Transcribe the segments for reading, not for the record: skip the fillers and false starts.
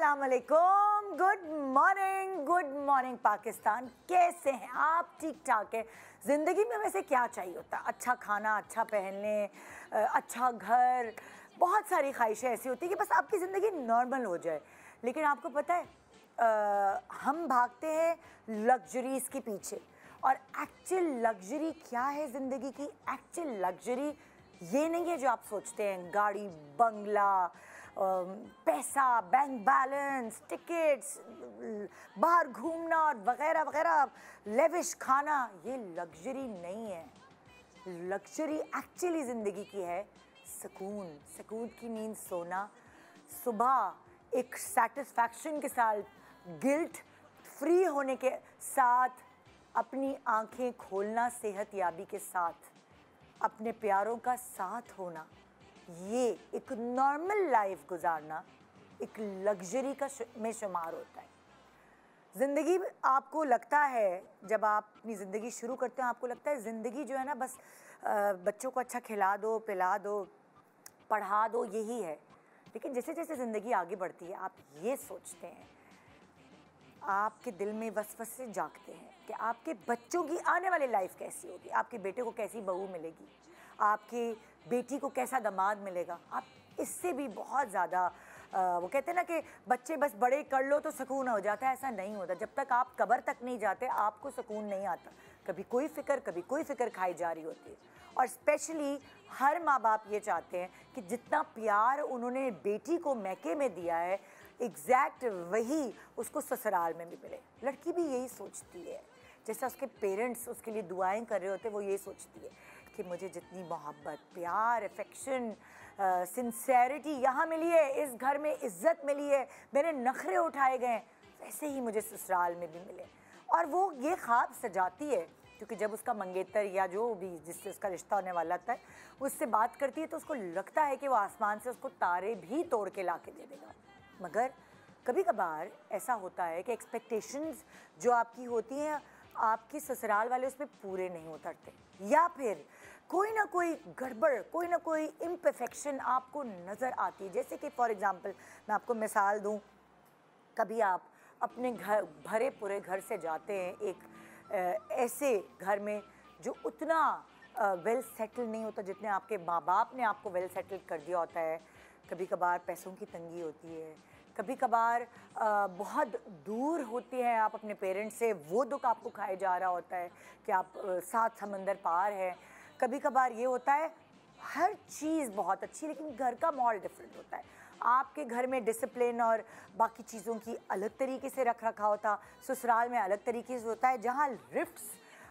अस्सलामुअलैकुम, good morning Pakistan. कैसे हैं आप? ठीक ठाक है। ज़िंदगी में वैसे क्या चाहिए होता है? अच्छा खाना, अच्छा पहनने, अच्छा घर, बहुत सारी ख्वाहिशें ऐसी होती है कि बस आपकी ज़िंदगी नॉर्मल हो जाए। लेकिन आपको पता है हम भागते हैं लग्जरीज़ के पीछे, और एक्चुअल लग्जरी क्या है ज़िंदगी की? एक्चुअल लग्जरी ये नहीं है जो आप सोचते हैं, गाड़ी, बंगला, पैसा, बैंक बैलेंस, टिकट्स, बाहर घूमना और वगैरह वगैरह, लेविश खाना। ये लग्जरी नहीं है। लग्जरी एक्चुअली ज़िंदगी की है सुकून, सुकून की नींद सोना, सुबह एक सेटिस्फैक्शन के साथ, गिल्ट फ्री होने के साथ अपनी आंखें खोलना, सेहत याबी के साथ अपने प्यारों का साथ होना, ये एक नॉर्मल लाइफ गुजारना एक लग्जरी का में शुमार होता है। ज़िंदगी आपको लगता है, जब आप अपनी ज़िंदगी शुरू करते हैं आपको लगता है ज़िंदगी जो है ना बस बच्चों को अच्छा खिला दो, पिला दो, पढ़ा दो, यही है। लेकिन जैसे जैसे ज़िंदगी आगे बढ़ती है आप ये सोचते हैं, आपके दिल में वसवसे जागते हैं कि आपके बच्चों की आने वाली लाइफ कैसी होगी, आपके बेटे को कैसी बहू मिलेगी, आपकी बेटी को कैसा दामाद मिलेगा। आप इससे भी बहुत ज़्यादा वो कहते हैं ना कि बच्चे बस बड़े कर लो तो सुकून हो जाता है। ऐसा नहीं होता। जब तक आप कब्र तक नहीं जाते आपको सुकून नहीं आता। कभी कोई फ़िक्र खाई जा रही होती है। और स्पेशली हर माँ बाप ये चाहते हैं कि जितना प्यार उन्होंने बेटी को मैके में दिया है, एग्जैक्ट वही उसको ससुराल में भी मिले। लड़की भी यही सोचती है, जैसे उसके पेरेंट्स उसके लिए दुआएं कर रहे होते हैं, वो ये सोचती है कि मुझे जितनी मोहब्बत, प्यार, अफेक्शन, सिंसेरिटी यहाँ मिली है, इस घर में इज़्ज़त मिली है, मेरे नखरे उठाए गए, वैसे ही मुझे ससुराल में भी मिले। और वो ये ख्वाब सजाती है, क्योंकि जब उसका मंगेतर या जो भी जिससे उसका रिश्ता होने वाला था उससे बात करती है तो उसको लगता है कि वो आसमान से उसको तारे भी तोड़ के ला के दे देगा। मगर कभी कभार ऐसा होता है कि एक्सपेक्टेशंस जो आपकी होती हैं आपके ससुराल वाले उस पर पूरे नहीं उतरते, या फिर कोई ना कोई गड़बड़, कोई ना कोई इम्परफेक्शन आपको नज़र आती है। जैसे कि फॉर एग्ज़ाम्पल मैं आपको मिसाल दूं, कभी आप अपने घर, भरे पूरे घर से जाते हैं एक ऐसे घर में जो उतना वेल सेटल नहीं होता जितने आपके माँ बाप ने आपको वेल सेटल कर दिया होता है। कभी कभार पैसों की तंगी होती है, कभी कभार बहुत दूर होती है आप अपने पेरेंट्स से, वो दुख आपको खाया जा रहा होता है कि आप 7 समंदर पार है। कभी कभार ये होता है हर चीज़ बहुत अच्छी लेकिन घर का माहौल डिफरेंट होता है। आपके घर में डिसिप्लिन और बाकी चीज़ों की अलग तरीके से रख रखा होता, ससुराल में अलग तरीके से होता है, जहाँ रिफ्ट्स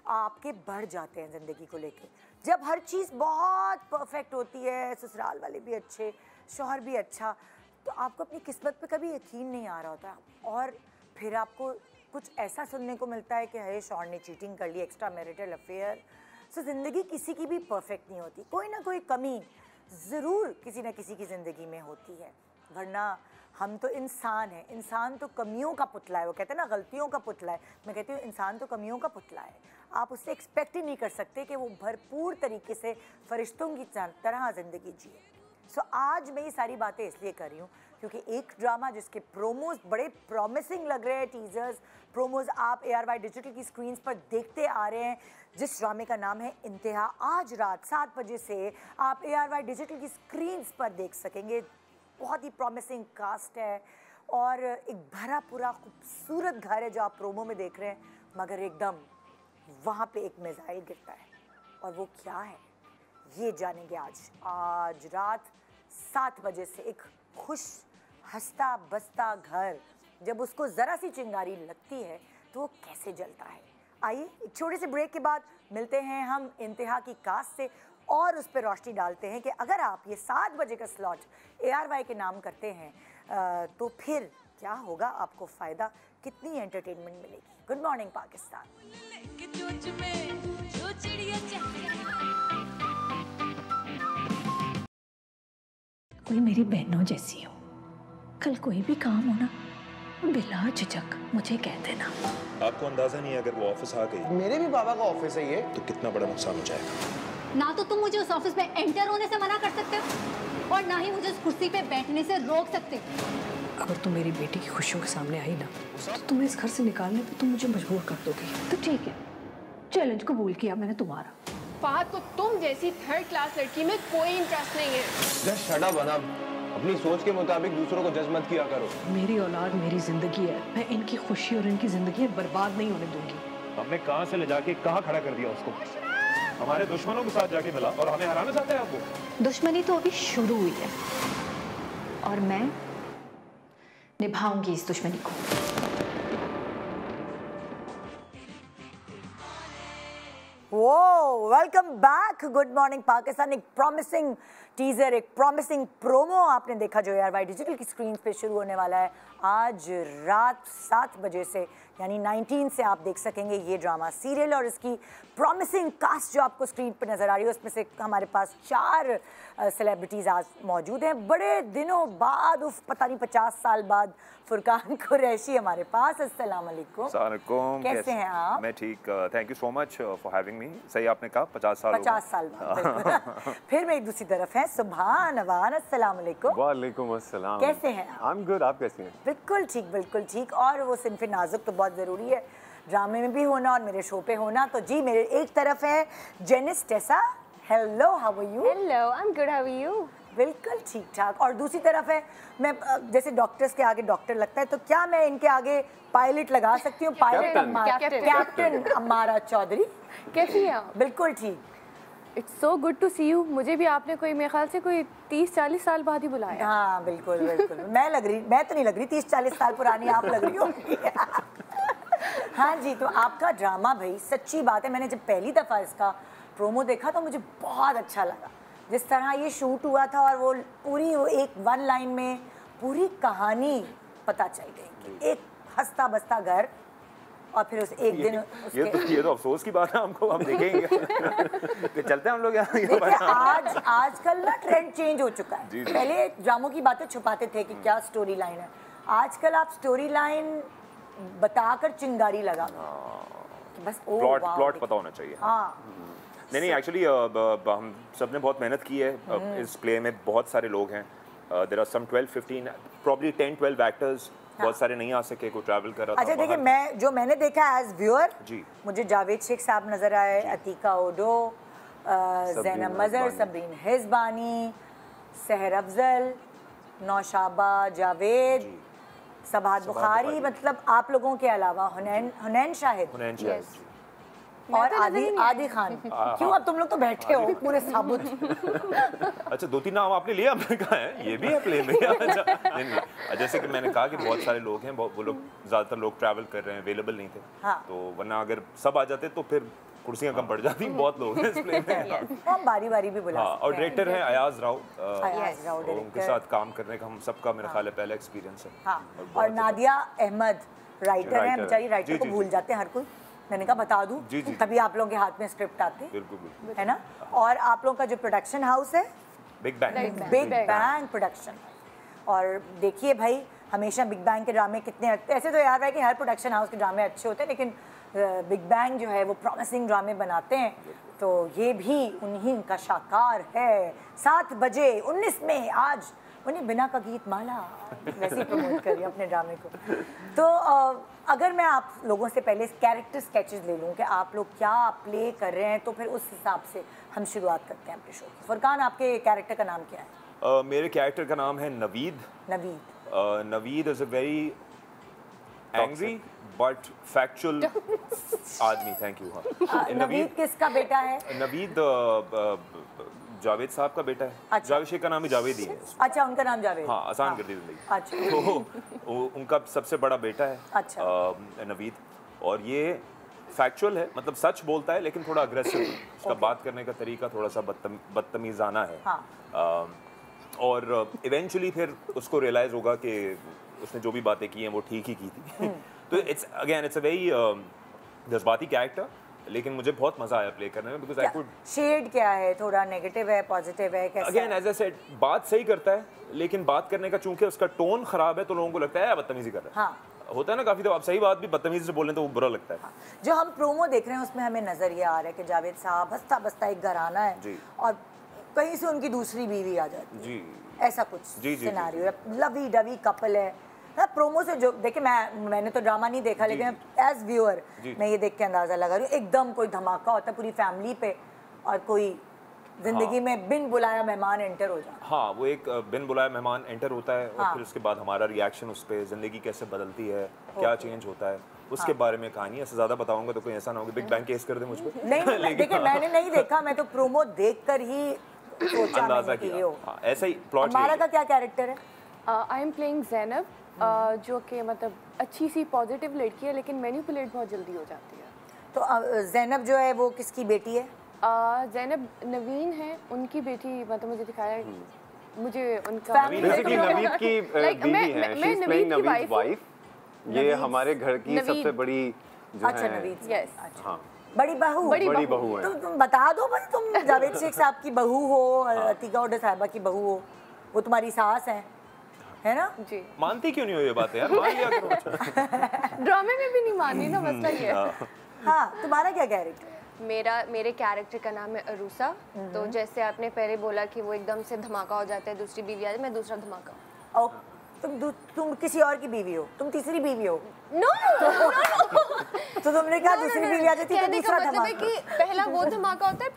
आपके बढ़ जाते हैं ज़िंदगी को लेके। जब हर चीज़ बहुत परफेक्ट होती है, ससुराल वाले भी अच्छे, शौहर भी अच्छा, तो आपको अपनी किस्मत पे कभी यकीन नहीं आ रहा होता। और फिर आपको कुछ ऐसा सुनने को मिलता है कि है शौहर ने चीटिंग कर ली, एक्स्ट्रा मैरिटल अफेयर। सो ज़िंदगी किसी की भी परफेक्ट नहीं होती, कोई ना कोई कमी ज़रूर किसी न किसी की ज़िंदगी में होती है, वरना हम तो इंसान हैं। इंसान तो कमियों का पुतला है, वो कहते हैं ना गलतियों का पुतला है। मैं कहती हूँ इंसान तो कमियों का पुतला है। आप उससे एक्सपेक्ट ही नहीं कर सकते कि वो भरपूर तरीके से फरिश्तों की तरह ज़िंदगी जिए। सो आज मैं ये सारी बातें इसलिए कर रही हूँ क्योंकि एक ड्रामा जिसके प्रोमोज बड़े प्रॉमिसिंग लग रहे हैं, टीजर्स, प्रोमोज आप ARY डिजिटल की स्क्रीन्स पर देखते आ रहे हैं, जिस ड्रामे का नाम है इंतहा, आज रात 7 बजे से आप ARY डिजिटल की स्क्रीन्स पर देख सकेंगे। बहुत ही प्रॉमिसिंग कास्ट है और एक भरा पूरा खूबसूरत घर है जो आप प्रोमो में देख रहे हैं, मगर एकदम वहाँ पे एक मिसाइल गिरता है। और वो क्या है ये जानेंगे आज रात 7 बजे से। एक खुश हंसता बसता घर जब उसको ज़रा सी चिंगारी लगती है तो वो कैसे जलता है। आइए एक छोटे से ब्रेक के बाद मिलते हैं हम इंतहा की कास्ट से और उस पर रोशनी डालते हैं कि अगर आप ये 7 बजे का स्लॉट ARY के नाम करते हैं तो फिर क्या होगा, आपको फ़ायदा, कितनी एंटरटेनमेंट मिलेगी। Good morning Pakistan. कोई मेरी बहनों जैसी हो, कल कोई भी काम हो ना बिला झिझक मुझे कह देना। आपको अंदाजा नहीं है अगर वो ऑफिस आ गई, मेरे भी बाबा का ऑफिस है ये, तो कितना बड़ा नुकसान हो जाएगा। ना तो तुम मुझे उस ऑफिस में एंटर होने से मना कर सकते हो और ना ही मुझे उस कुर्सी पे बैठने से रोक सकते हो। अगर तुम मेरी बेटी की खुशियों के सामने आई ना तो तुम्हें इस घर से निकालने पे तुम मुझे मजबूर कर दोगी। तो ठीक है, चैलेंज कबूल किया मैंने तुम्हारा। फहद को तुम जैसी थर्ड क्लास लड़की में कोई इंटरेस्ट नहीं है। जस्ट शट अप अनम, अपनी सोच के मुताबिक दूसरों को जज मत किया करो। मेरी औलाद मेरी जिंदगी है, मैं इनकी खुशी और इनकी जिंदगी बर्बाद नहीं होने दूंगी। हमने कहाँ से ले जाके कहाँ खड़ा कर दिया उसको? हमारे दुश्मनों के साथ जाके मिला और हमें हराना चाहते हैं आप वो? दुश्मनी तो अभी शुरू हुई है और मैं निभाऊंगी इस दुश्मनी को। वो welcome back, good morning Pakistan. एक प्रॉमिसिंग टीजर, एक प्रॉमिसिंग प्रोमो आपने देखा जो ARY डिजिटल की स्क्रीन पे शुरू होने वाला है आज रात 7 बजे से, यानी 19 से आप देख सकेंगे ये ड्रामा सीरियल। और इसकी प्रॉमिसिंग कास्ट जो आपको स्क्रीन पे नज़र आ रही है उसमें से हमारे पास 4 सेलिब्रिटीज़ आज मौजूद हैं। बड़े दिनों बाद, पता नहीं 50 साल बाद फुरकान कुरैशी हमारे पास। अस्सलाम वालेकुम। कैसे हैं आप? मैं ठीक, thank you so much for having me. सही आपने कहा, 50 साल 50 साल बाद। फिर मेरी दूसरी तरफ है सुभान अवान। अस्सलाम वालेकुम। वालेकुम अस्सलाम। कैसे हैं आप? आई एम गुड, आप कैसे हैं? बिल्कुल ठीक, बिल्कुल ठीक। और वो सिनफे नाजुक तो बहुत ज़रूरी है ड्रामे में भी होना और मेरे शो पे होना। तो जी, मेरे एक तरफ है Janice Tessa. Hello, how are you? Hello, I am good, how are you? बिल्कुल ठीक ठाक। और दूसरी तरफ है, मैं जैसे डॉक्टर्स के आगे डॉक्टर लगता है, तो क्या मैं इनके आगे पायलट लगा सकती हूँ? पायलट कैप्टन अमारा चौधरी। कैसी हैं आप? बिल्कुल ठीक। It's so good to see you. मुझे भी आपने कोई, मेरे ख्याल से कोई 30-40 साल बाद ही बुलाया। हाँ बिल्कुल बिल्कुल। मैं तो नहीं लग रही 30-40 साल पुरानी, आप लग रही होंगी। हाँ जी, तो आपका ड्रामा भाई, सच्ची बात है, मैंने जब पहली दफ़ा इसका प्रोमो देखा तो मुझे बहुत अच्छा लगा जिस तरह ये शूट हुआ था। और वो पूरी वो एक 1 लाइन में पूरी कहानी पता चल गई कि एक हंसता बसता घर और फिर उस एक दिन ये तो अफसोस की बात है, हमको हम देखेंगे कि चलते हैं हम लोग यहाँ। देखिए आजकल ना ट्रेंड चेंज हो चुका है। जी। पहले ड्रामों की बातें छुपाते थे कि क्या स्टोरी लाइन है, आजकल आप स्टोरी लाइन बताकर चिंगारी लगा कि बस प्लॉट पता होना चाहिए। हाँ नहीं, एक्चुअली हम सब ने बहुत मेहनत की है इस प्ले में। बहुत सारे लोग हैं, there are some 12-15 probably 10-12 actors. बहुत सारे नहीं आ सके, कोई ट्रैवल कर रहा था। अच्छा देखिए, मैंने देखा एज व्यूअर, जी, मुझे जावेद शेख साहब नजर आए, अतीका ओडो, ज़ैनब मज़हर, सबरीन हिज़बानी, सहर अफजल, नौशाबा जावेद, सबात बुखारी, मतलब आप लोगों के अलावा हुनैन शाहिद और आदि खान। क्यों, अब तुम लोग तो बैठे हो पूरे साबुत। अच्छा, 2-3 नाम आपने लिए, हमने कहा है ये भी है प्ले में। नहीं, जैसे कि मैंने कहा कि बहुत सारे लोग हैं, वो लोग ज़्यादातर लोग ट्रैवल कर रहे हैं, अवेलेबल नहीं थे। हाँ। तो वरना अगर सब आ जाते तो फिर कुर्सियां कम पड़ जाती। बहुत लोग हैं इस प्ले में। हम बारी बारी भी बुला सकते हैं। और डायरेक्टर हैं अयाज राव, उनके साथ काम करने का हम सबका मेरा ख्याल है पहला एक्सपीरियंस है। और नादिया अहमद राइटर है, बेचारी राइटर को भूल जाते हैं हर कोई। मैंने कहा बता दूं, तभी आप लोगों के हाथ में स्क्रिप्ट आते, बिल्कुल है ना। और आप लोगों का जो प्रोडक्शन हाउस है बिग बैंग प्रोडक्शन। और देखिए भाई, हमेशा बिग बैंग के ड्रामे कितने, ऐसे तो याद है कि हर प्रोडक्शन हाउस के ड्रामे अच्छे होते हैं, लेकिन बिग बैंग जो है वो प्रॉमिसिंग ड्रामे बनाते हैं। तो ये भी उन्हीं का शाकार है। 7 बजे 19 में आज उन्हें बिना का गीत माला वैसे प्रमोट करिए अपने ड्रामे को। तो अगर मैं आप लोगों से पहले कैरेक्टर स्केचेस ले लूँ कि आप लोग क्या प्ले कर रहे हैं, तो फिर उस हिसाब से हम शुरुआत करते हैं अपने शो की। फुरकान, आपके कैरेक्टर का नाम क्या है? मेरे कैरेक्टर का नाम है Naveed. Naveed is a very angry but factual आदमी। Thank you. हाँ, नवीद किसका बेटा है? नवीद जावेद साहब का बेटा है। अच्छा। जावेद शेख का नाम ही जावेद ही है। अच्छा, उनका नाम जावेद। हाँ, आसान कर दी जिंदगी। अच्छा। तो उनका सबसे बड़ा बेटा है। अच्छा। नवीद, और ये फैक्चुअल है, मतलब सच बोलता है लेकिन थोड़ा अग्रेसिव है। उसका बात करने का तरीका थोड़ा सा बदतमीज़ाना है। हाँ। और इवेंचुअली फिर उसको रियलाइज़ होगा कि उसने जो भी बातें की हैं वो ठीक ही की थी। तो इट्स अ वेरी जज्बाती कैरेक्टर, लेकिन मुझे बहुत मजा आया प्ले करने में। बिकॉज़ आई कुड शेड क्या है, थोड़ा नेगेटिव है, पॉजिटिव है, कैसा? अगेन एज आई सेड, बात सही करता है, लेकिन बात करने का चूंकि उसका टोन खराब है तो लोगों को लगता है बदतमीजी कर रहा है। हाँ। होता है ना काफी, तो आप सही बात भी बदतमीजी से बोलें तो वो बुरा लगता है। हाँ। जो हम प्रोमो देख रहे हैं उसमें हमें नजर ये आ रहा है कि जावेद साहब हंसता बसता एक घराना है जी, और कहीं से उनकी दूसरी बीवी आ जाती है जी, ऐसा कुछ सिनेरियो, लवी डवी कपल है, ना प्रोमो से जो देखे, मैंने तो ड्रामा नहीं देखा, लेकिन एज व्यूअर मैं ये देख के अंदाजा लगा रही हूँ, एकदम कोई धमाका होता है पूरी फैमिली पे और कोई जिंदगी में बिन बुलाया मेहमान एंटर हो जाता है। हाँ, वो एक बिन बुलाया मेहमान एंटर होता है और फिर उसके बाद हमारा रिएक्शन उस पर, जिंदगी कैसे बदलती है, क्या चेंज होता है, उसके बारे में कहानी। ऐसे ज्यादा बताऊंगा तो कोई ऐसा ना हो कि बिग बैंग केस कर दे मुझ पे। नहीं देखिए, मैंने नहीं देखा, मैं तो प्रोमो देखकर ही सोचा अंदाजा किया। ऐसा ही प्लॉट। हमारा का क्या कैरेक्टर है? आई एम प्लेइंग ज़ैनब, जो कि मतलब अच्छी सी पॉजिटिव लड़की है, लेकिन मैनिपुलेट बहुत जल्दी हो जाती है। तो ज़ैनब जो है वो किसकी बेटी है? ज़ैनब नवीन है, उनकी बेटी, मतलब मुझे दिखाया है, मुझे उनका बेसिकली नवीद की बीवी है, she is playing Naveed wife. ये हमारे घर की सबसे बड़ी जो अच्छा, है, नवीद। यस, हाँ, बड़ी बहू है। तुम बता दो भाई, तुम जावेद शेख साहब की बहू हो, अतीका उडा साहिबा की बहू हो, वो तुम्हारी सास है ना जी। मानती क्यों नहीं हो ये बातें यार, मान लिया करो। ड्रामे में भी नहीं मानी ना, मसला ये है। हाँ, तुम्हारा क्या कैरेक्टर है? मेरे कैरेक्टर का नाम है अरूसा। तो जैसे आपने पहले बोला कि वो एकदम से धमाका हो जाता है, दूसरी बीवी आती है, मैं दूसरा धमाका। और तुम किसी और की बीवी हो, तुम तीसरी बीवी हो। नो तो तुमने कहा दूसरी बीवी आ जाती है तो कहने का दूसरा मतलब है धमाका। कि पहला वो धमाका होता है,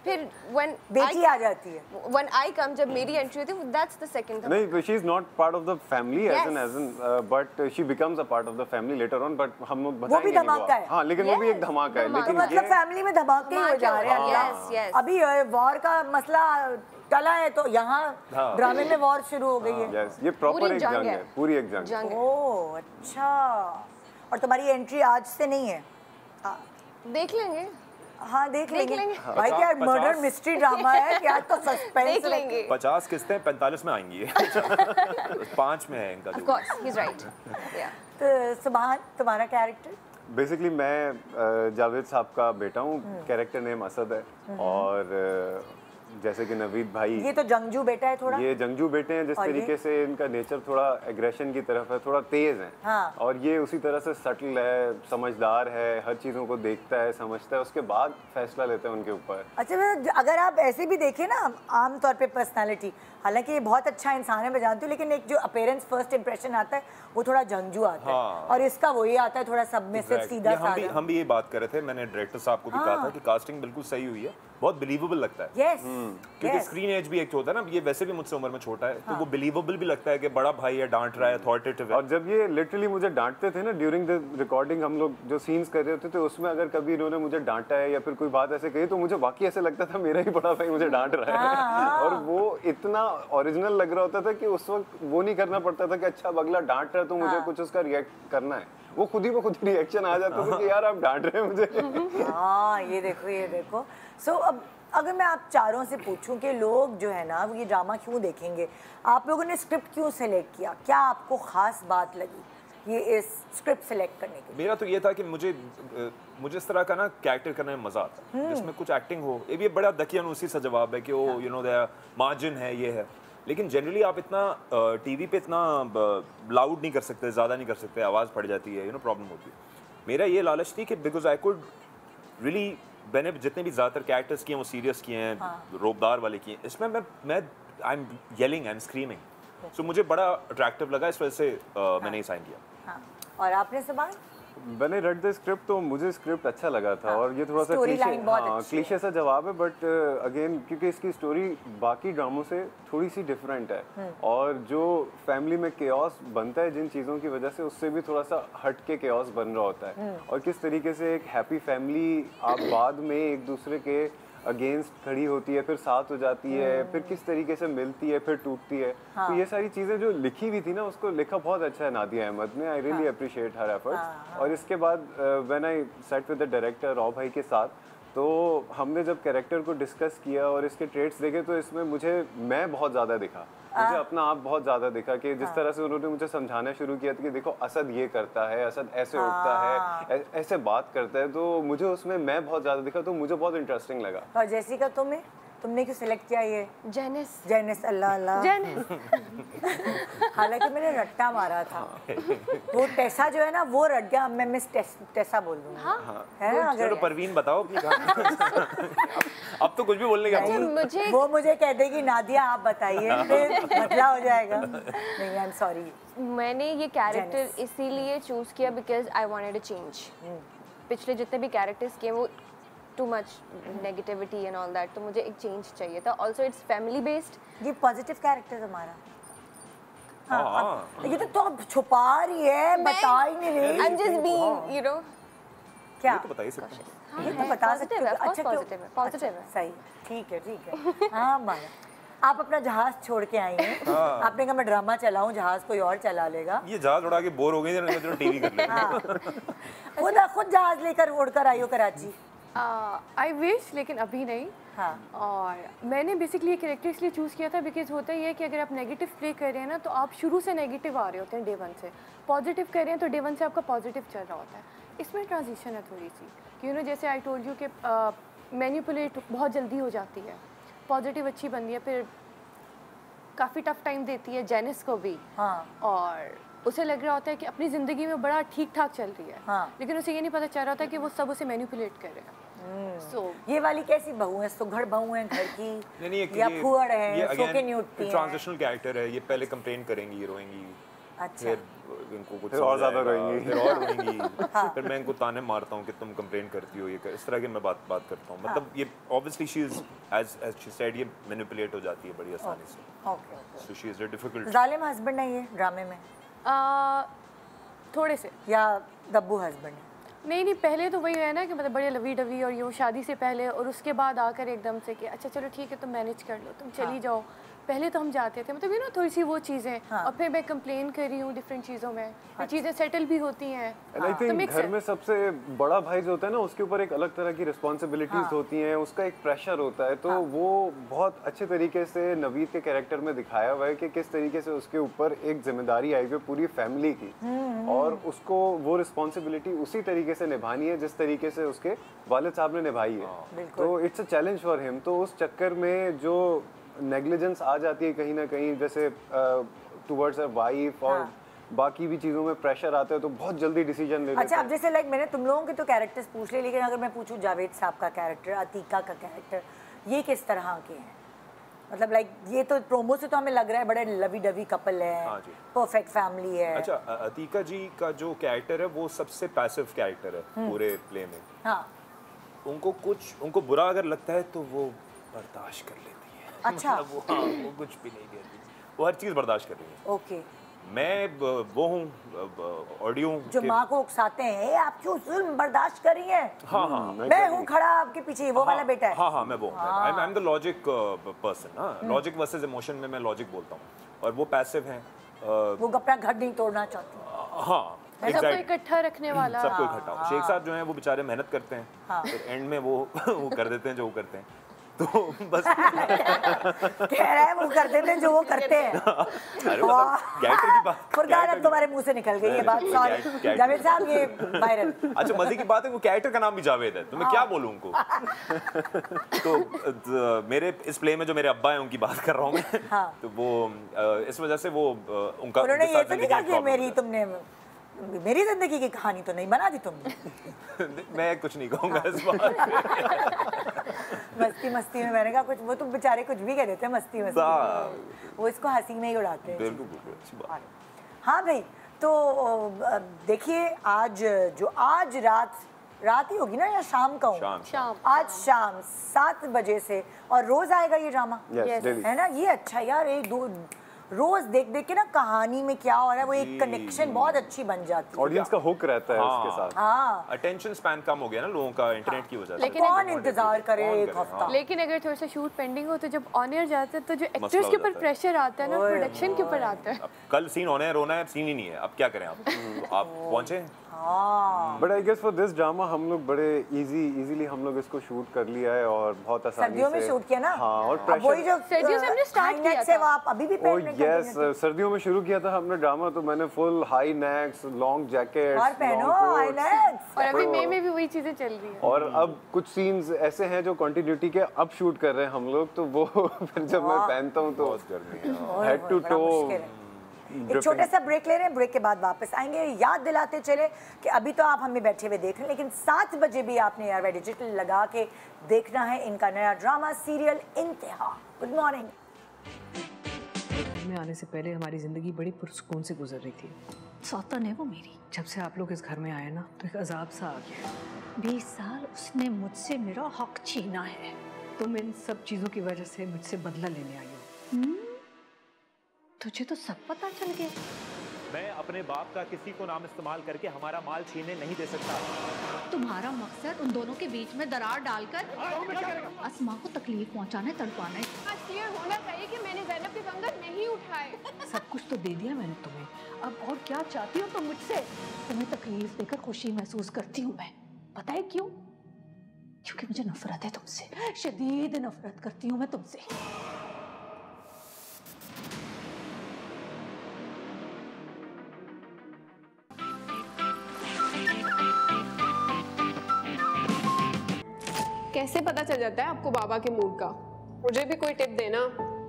फिर when बेटी आ जाती है। when I come, जब मेरी एंट्री होती है, that's the second धमाका। नहीं, she is not part of the family Yes. as in but she becomes a part of the family later on, but हम लोग वो बताएंगे भी धमाका है। हाँ, लेकिन वो भी एक धमाका है, तो लेकिन मतलब ये फैमिली में धमाके ही हो जा रहे हैं। Yes, yes. अभी वॉर का मसला टला है तो यहाँ ड्रामे में वॉर शुरू हो गई है। यस, ये प्रॉपर एक जंग है, पूरी एक जंग है। ओह अच्छा, और तुम्हारी एंट्री आज से नहीं है? देख लेंगे। हाँ, देख लेंगे। भाई 50 क्या मर्डर मिस्ट्री ड्रामा है क्या, तो सस्पेंस देख लेंगे। 50 किस्तें 45 में आएंगी। 5 में है इनका। Of course, he's right. Yeah. तो सुभान, तुम्हारा कैरेक्टर? बेसिकली मैं जावेद साहब का बेटा हूँ, कैरेक्टर नेम असद है, और जैसे कि नवीद भाई, ये तो जंगजू बेटा है थोड़ा। ये जंगजू बेटे हैं, जिस तरीके से इनका नेचर थोड़ा एग्रेशन की तरफ है, थोड़ा तेज है। हाँ। और ये उसी तरह से सटल है, समझदार है, हर चीज़ों को देखता है, समझता है, उसके बाद फैसला लेता है उनके ऊपर। अच्छा, अगर आप ऐसे भी देखें ना, आम तौर पे पर्सनालिटी, हालांकि ये बहुत अच्छा इंसान है मैं जानती हूँ, लेकिन एक जो अपीयरेंस फर्स्ट इंप्रेशन आता है वो थोड़ा जंगजू आता है, और इसका वही आता है थोड़ा सबमिसिव, सीधा साधा। हम भी ये बात कर रहे थे, मैंने डायरेक्टर साहब को भी कहा था कि कास्टिंग बिल्कुल सही हुई है, बहुत बिलीवेबल लगता है। यस, क्योंकि स्क्रीन एज भी एक होता है ना, ये वैसे भी मुझसे उम्र में छोटा है, तो वो बिलीवेबल भी लगता है कि बड़ा भाई है, डांट रहा है, अथॉरिटेटिव है। और जब ये लिटरली मुझे डांटते थे ना ड्यूरिंग द रिकॉर्डिंग, हम लोग जो सीन्स कर रहे होते थे उसमें अगर कभी इन्होंने मुझे डांटा है या फिर कोई बात ऐसे कही, तो मुझे वाकई ऐसे लगता था मेरा ही बड़ा भाई मुझे डांट रहा है। और वो इतना ओरिजिनल लग रहा होता था कि उस वक्त वो नहीं करना पड़ता था कि अच्छा अगला डांट रहा है तो मुझे कुछ उसका रिएक्ट करना है, वो खुद ही रिएक्शन आ जाता था कि यार आप डांट रहे हैं मुझे। हाँ, ये देखो। सो अब अगर मैं आप चारों से पूछूं कि लोग जो है ना वो ये ड्रामा क्यों देखेंगे, आप लोगों ने स्क्रिप्ट क्यों सेलेक्ट किया, क्या आपको खास बात लगी ये इस स्क्रिप्ट सेलेक्ट करने के? मेरा तो ये था कि मुझे इस तरह का ना कैरेक्टर करने में मजा आता है, जिसमें कुछ एक्टिंग हो। ये भी बड़ा दकियानूसी सा जवाब है कि वो यू नो मार्जिन है, ये है, लेकिन जनरली आप इतना टीवी पे इतना लाउड नहीं कर सकते, ज़्यादा नहीं कर सकते, आवाज़ पड़ जाती है, प्रॉब्लम होती है। मेरा ये लालच थी कि बिकॉज आई कुड रियली, मैंने जितने भी ज़्यादातर कैरेक्टर्स किए हैं वो सीरियस किए हैं, रोबदार वाले किए हैं, इसमें मैं I am yelling, I am screaming, so मुझे बड़ा अट्रैक्टिव लगा, इस वजह से मैंने साइन किया। हाँ, और आपने सवाल? मैंने रेड द स्क्रिप्ट तो मुझे स्क्रिप्ट अच्छा लगा था, और ये थोड़ा सा क्लीशे सा जवाब है, बट अगेन क्योंकि इसकी स्टोरी बाकी ड्रामों से थोड़ी सी डिफरेंट है, और जो फैमिली में केओस बनता है जिन चीज़ों की वजह से, उससे भी थोड़ा सा हट के केओस बन रहा होता है, और किस तरीके से एक हैप्पी फैमिली आप बाद में एक दूसरे के अगेंस्ट खड़ी होती है, फिर साथ हो जाती है, फिर किस तरीके से मिलती है, फिर टूटती है। तो ये सारी चीज़ें जो लिखी हुई थी ना, उसको लिखा बहुत अच्छा है नादिया अहमद ने, I really appreciate her efforts. और इसके बाद when I set with the director raw भाई के साथ, तो हमने जब कैरेक्टर को डिस्कस किया और इसके ट्रेट्स देखे, तो इसमें मैं बहुत ज़्यादा दिखा, मुझे अपना आप बहुत ज़्यादा दिखा, कि जिस तरह से उन्होंने मुझे समझाना शुरू किया था कि देखो असद ये करता है, असद ऐसे उठता है, ऐसे बात करता है, तो मुझे उसमें मैं बहुत ज़्यादा दिखा, तो मुझे बहुत इंटरेस्टिंग लगा। और जैसिका, तुमने क्यों सिलेक्ट किया ये? जेनिस। जेनिस, अल्लाह अल्लाह। जेनिस। हालांकि मैंने रट्टा मारा था, वो टेसा जो है ना वो रट गया, मैं मिस टेसा बोल दूंगी। हाँ है ना? चलो परवीन बताओ अपनी कहानी। अब तो कुछ भी बोलने का मुझे वो मुझे कह देगी नादिया आप बताइए, फिर मसला हो जाएगा। नहीं, आई एम सॉरी। मैंने ये कैरेक्टर इसीलिए चूज किया because I wanted a change. पिछले जितने भी कैरेक्टर्स किए वो too much negativity and all that, तो मुझे एक चेंज चाहिए था। Also it's family based. ये पॉजिटिव कैरेक्टर हमारा। हाँ, ये तो अब छुपा रही है, बता ही नहीं रही। I am just being you know. क्या ये तो बता ही सकते हैं। ये तो बता सकते हो। अच्छा पॉजिटिव है, पॉजिटिव है। सही, ठीक है। हाँ माना। आप अपना जहाज छोड़ के आई हैं। आपने कहा मैं ड्रामा चलाऊं, जहाज कोई और चला लेगा। ये जहाज उड़ा के बोर हो गई थी, तो टीवी कर लेते। खुद जहाज लेकर उड़कर आई हो कराची। आई विश, लेकिन अभी नहीं। हाँ। और मैंने बेसिकली ये कैरेक्टर इसलिए चूज़ किया था बिकॉज होता ये है कि अगर आप नेगेटिव प्ले कर रहे हैं ना, तो आप शुरू से नेगेटिव आ रहे होते हैं डे 1 से। पॉजिटिव कर रहे हैं तो डे 1 से आपका पॉजिटिव चल रहा होता है। इसमें ट्रांजिशन है थोड़ी सी कि जैसे आई टोल्ड यू कि मैनिपुलेट बहुत जल्दी हो जाती है, पॉजिटिव अच्छी बनती है, फिर काफ़ी टफ टाइम देती है जेनिस को भी। हाँ। और उसे लग रहा होता है कि अपनी ज़िंदगी में बड़ा ठीक ठाक चल रही है। हाँ। लेकिन उसे ये नहीं पता चल रहा था कि वो सब उसे मैनिपुलेट कर रहे हैं। ये वाली कैसी बहू है? सुघड़ बहू है घर की नहीं, या फुअड़ है, सो के नहीं उठती है? ट्रांजिशनल कैरेक्टर है ये। पहले कंप्लेन करेंगी, रोएंगी, अच्छा, फिर इनको कुछ और ज्यादा रोएंगी, फिर और रोएंगी। फिर मैं इनको ताने मारता हूँ कि तुम कंप्लेन करती हो, ये इस तरह की मैं बात करता हूँ। मतलब ये obviously she is as she said, ये मैनिपुलेट हो जाती है बड़ी आसानी से। Okay. So she is a difficult. जालिम हस्बैंड है ये ड्रामे में थोड़े से, या दब्बू हस्बैंड है? नहीं, पहले तो वही है ना कि मतलब बड़े लवी डवी और ये शादी से पहले, और उसके बाद आकर एकदम से कि अच्छा चलो ठीक है तुम मैनेज कर लो, तुम चली जाओ। पहले तो हम जाते थे, मतलब थोड़ी सी वो चीज़ें। और फिर मैं कंप्लेन कर रही हूँ डिफरेंट चीज़ों में, चीज़ें सेटल भी होती हैं। आई थिंक घर में सबसे बड़ा भाई जो होता है ना, उसके ऊपर एक अलग तरह की रिस्पॉन्सिबिलिटीज होती हैं, उसका एक प्रेशर होता है। तो वो बहुत अच्छे तरीके से नवीद के कैरेक्टर में दिखाया हुआ है कि किस तरीके से उसके ऊपर एक जिम्मेदारी आई हुई पूरी फैमिली की, और उसको वो रिस्पॉन्सिबिलिटी उसी तरीके से निभानी है जिस तरीके से उसके वालिद साहब ने निभाई है। तो it's a challenge for him. तो उस चक्कर में जो नेग्लिजेंस आ जाती है कहीं ना कहीं, जैसे टुवर्ड्स अ वाइफ और बाकी भी चीज़ों में प्रेशर आता है, तो बहुत जल्दी डिसीजन ले लेते हैं। अच्छा, अब जैसे लाइक मैंने तुम लोगों के तो कैरेक्टर्स पूछ लिए, लेकिन अगर मैं पूछूं जावेद साहब का कैरेक्टर, अतीका का कैरेक्टर, ये किस तरह के हैं? मतलब लाइक ये तो प्रोमो से तो हमें लग रहा है बड़े लवी डवी कपल है, परफेक्ट फैमिली है। अच्छा, अतीका जी का जो कैरेक्टर है वो सबसे पैसिव कैरेक्टर है पूरे प्ले में। हाँ। उनको बुरा अगर लगता है तो वो बर्दाश्त कर लेती है। अच्छा। वो कुछ भी नहीं कहती, वो हर चीज़ बर्दाश्त कर रही है। ओके। मैं वो हूँ ऑडियो जो माँ को उकसाते हैं, आप क्यों जुल्म बर्दाश्त कर रही हैं? हाँ, मैं हूँ खड़ा आपके पीछे, वो वाला बेटा है। हाँ, मैं वो I am the logic person. हाँ, लॉजिक वर्सेस इमोशन में मैं लॉजिक बोलता हूँ, और वो पैसिव हैं। वो अपना घर नहीं तोड़ना चाहती। हाँ, सबको इकट्ठा रखने वाला। सबको इकट्ठा। शेख साहब जो हैं वो बेचारे मेहनत करते हैं, फिर एंड में वो कर देते हैं जो वो करते हैं। तो बस कह रहा है वो कर देते हैं जो वो करते हैं। अरे कैरेक्टर की बात, फुरकान तुम्हारे मुंह से निकल गई ये बात। सॉरी जावेद साहब, ये वायरल। अच्छा, मजे की बात है वो कैरेक्टर का नाम भी जावेद है, तो मैं क्या बोलूं उनको। तो मेरे इस प्ले में जो मेरे अब्बा हैं उनकी बात कर रहा हूँ मैं। तो वो इस वजह से वो उनका, उन्होंने ये तो नहीं कहा कि मेरी जिंदगी की कहानी तो नहीं बना दी तुमने। मैं कुछ नहीं कहूँगा इस बात। मस्ती में मैंने कहा कुछ, वो तो बेचारे कुछ भी कह देते हैं मस्ती में, वो इसको हंसी में ही उड़ाते हैं। बिल्कुल। हाँ भाई, तो देखिए आज रात ही होगी ना, या शाम का हो? शाम। आज शाम 7 बजे से, और रोज आएगा ये ड्रामा, है ना? ये अच्छा यार, एक दो रोज देख के ना कहानी में क्या हो रहा है, वो एक कनेक्शन बहुत अच्छी बन जाती है। ऑडियंस का हुक रहता है उसके साथ। हाँ, अटेंशन स्पैन कम हो गया ना लोगों का इंटरनेट की वजह से। कौन इंतजार करे एक हफ्ता? लेकिन अगर थोड़ा सा शूट पेंडिंग हो तो जब ऑन एयर जाते हैं तो जो एक्टर्स के ऊपर प्रेशर आता है ना, प्रोडक्शन के ऊपर आता है। कल सीन होना है, रोना है, सीन ही नहीं है, अब क्या करें आप पहुंचे। But I guess for this drama हम लोग बड़े इजीली हम लोग इसको शूट कर लिया है, और बहुत आसानी से सर्दियों में शूट किया ना। हाँ, और वही जो सर्दियों से हमने स्टार्ट किया था, वो आप अभी भी पहनने यस सर्दियों में शुरू किया था हमने ड्रामा, तो मैंने full high next, long jackets और पहनो हाई नेक्स, और अभी मई में भी वही चीजें चल रही है। और अब कुछ सीन्स ऐसे हैं जो कंटिन्यूटी के अब शूट कर रहे हैं हम लोग, तो वो फिर जब मैं पहनता हूँ तो हेड टू टो। एक छोटा सा ब्रेक ले रहे हैं, ब्रेक के बाद वापस आएंगे। याद दिलाते चले कि अभी तो आप हमें बैठे हुए देख रहे हैं, लेकिन 7 बजे भी आपने यार डिजिटल लगा के देखना है इनका नया ड्रामा सीरियल इंतहा। Good morning. में आने से पहले हमारी जिंदगी बड़ी पुरसुकून से गुजर रही थी। सौतन है वो मेरी। जब से आप लोग इस घर में आए ना तो एक अजाब सा आ गया। 20 साल उसने मुझसे मेरा हक छीना है। तुम इन सब चीजों की वजह से मुझसे बदला लेने आई हो। तुझे तो सब पता चल गया। मैं अपने बाप का किसी को नाम इस्तेमाल करके हमारा माल छीनने नहीं दे सकता। तुम्हारा मकसद उन दोनों के बीच में दरार डालकर अस्मा को तकलीफ पहुंचाने, तड़पाने। आज क्लियर होना चाहिए कि मैंने ज़ैनब के कंगन नहीं उठाए। सब कुछ तो दे दिया मैंने तुम्हें, अब और क्या चाहती हो तुम मुझसे? तुम्हें तकलीफ देकर खुशी महसूस करती हूँ मैं। पता है क्यों? क्योंकि मुझे नफरत है तुमसे, शदीद नफरत करती हूँ मैं तुमसे। कैसे पता चल जाता है आपको बाबा के मूड का? मुझे भी कोई टिप देना।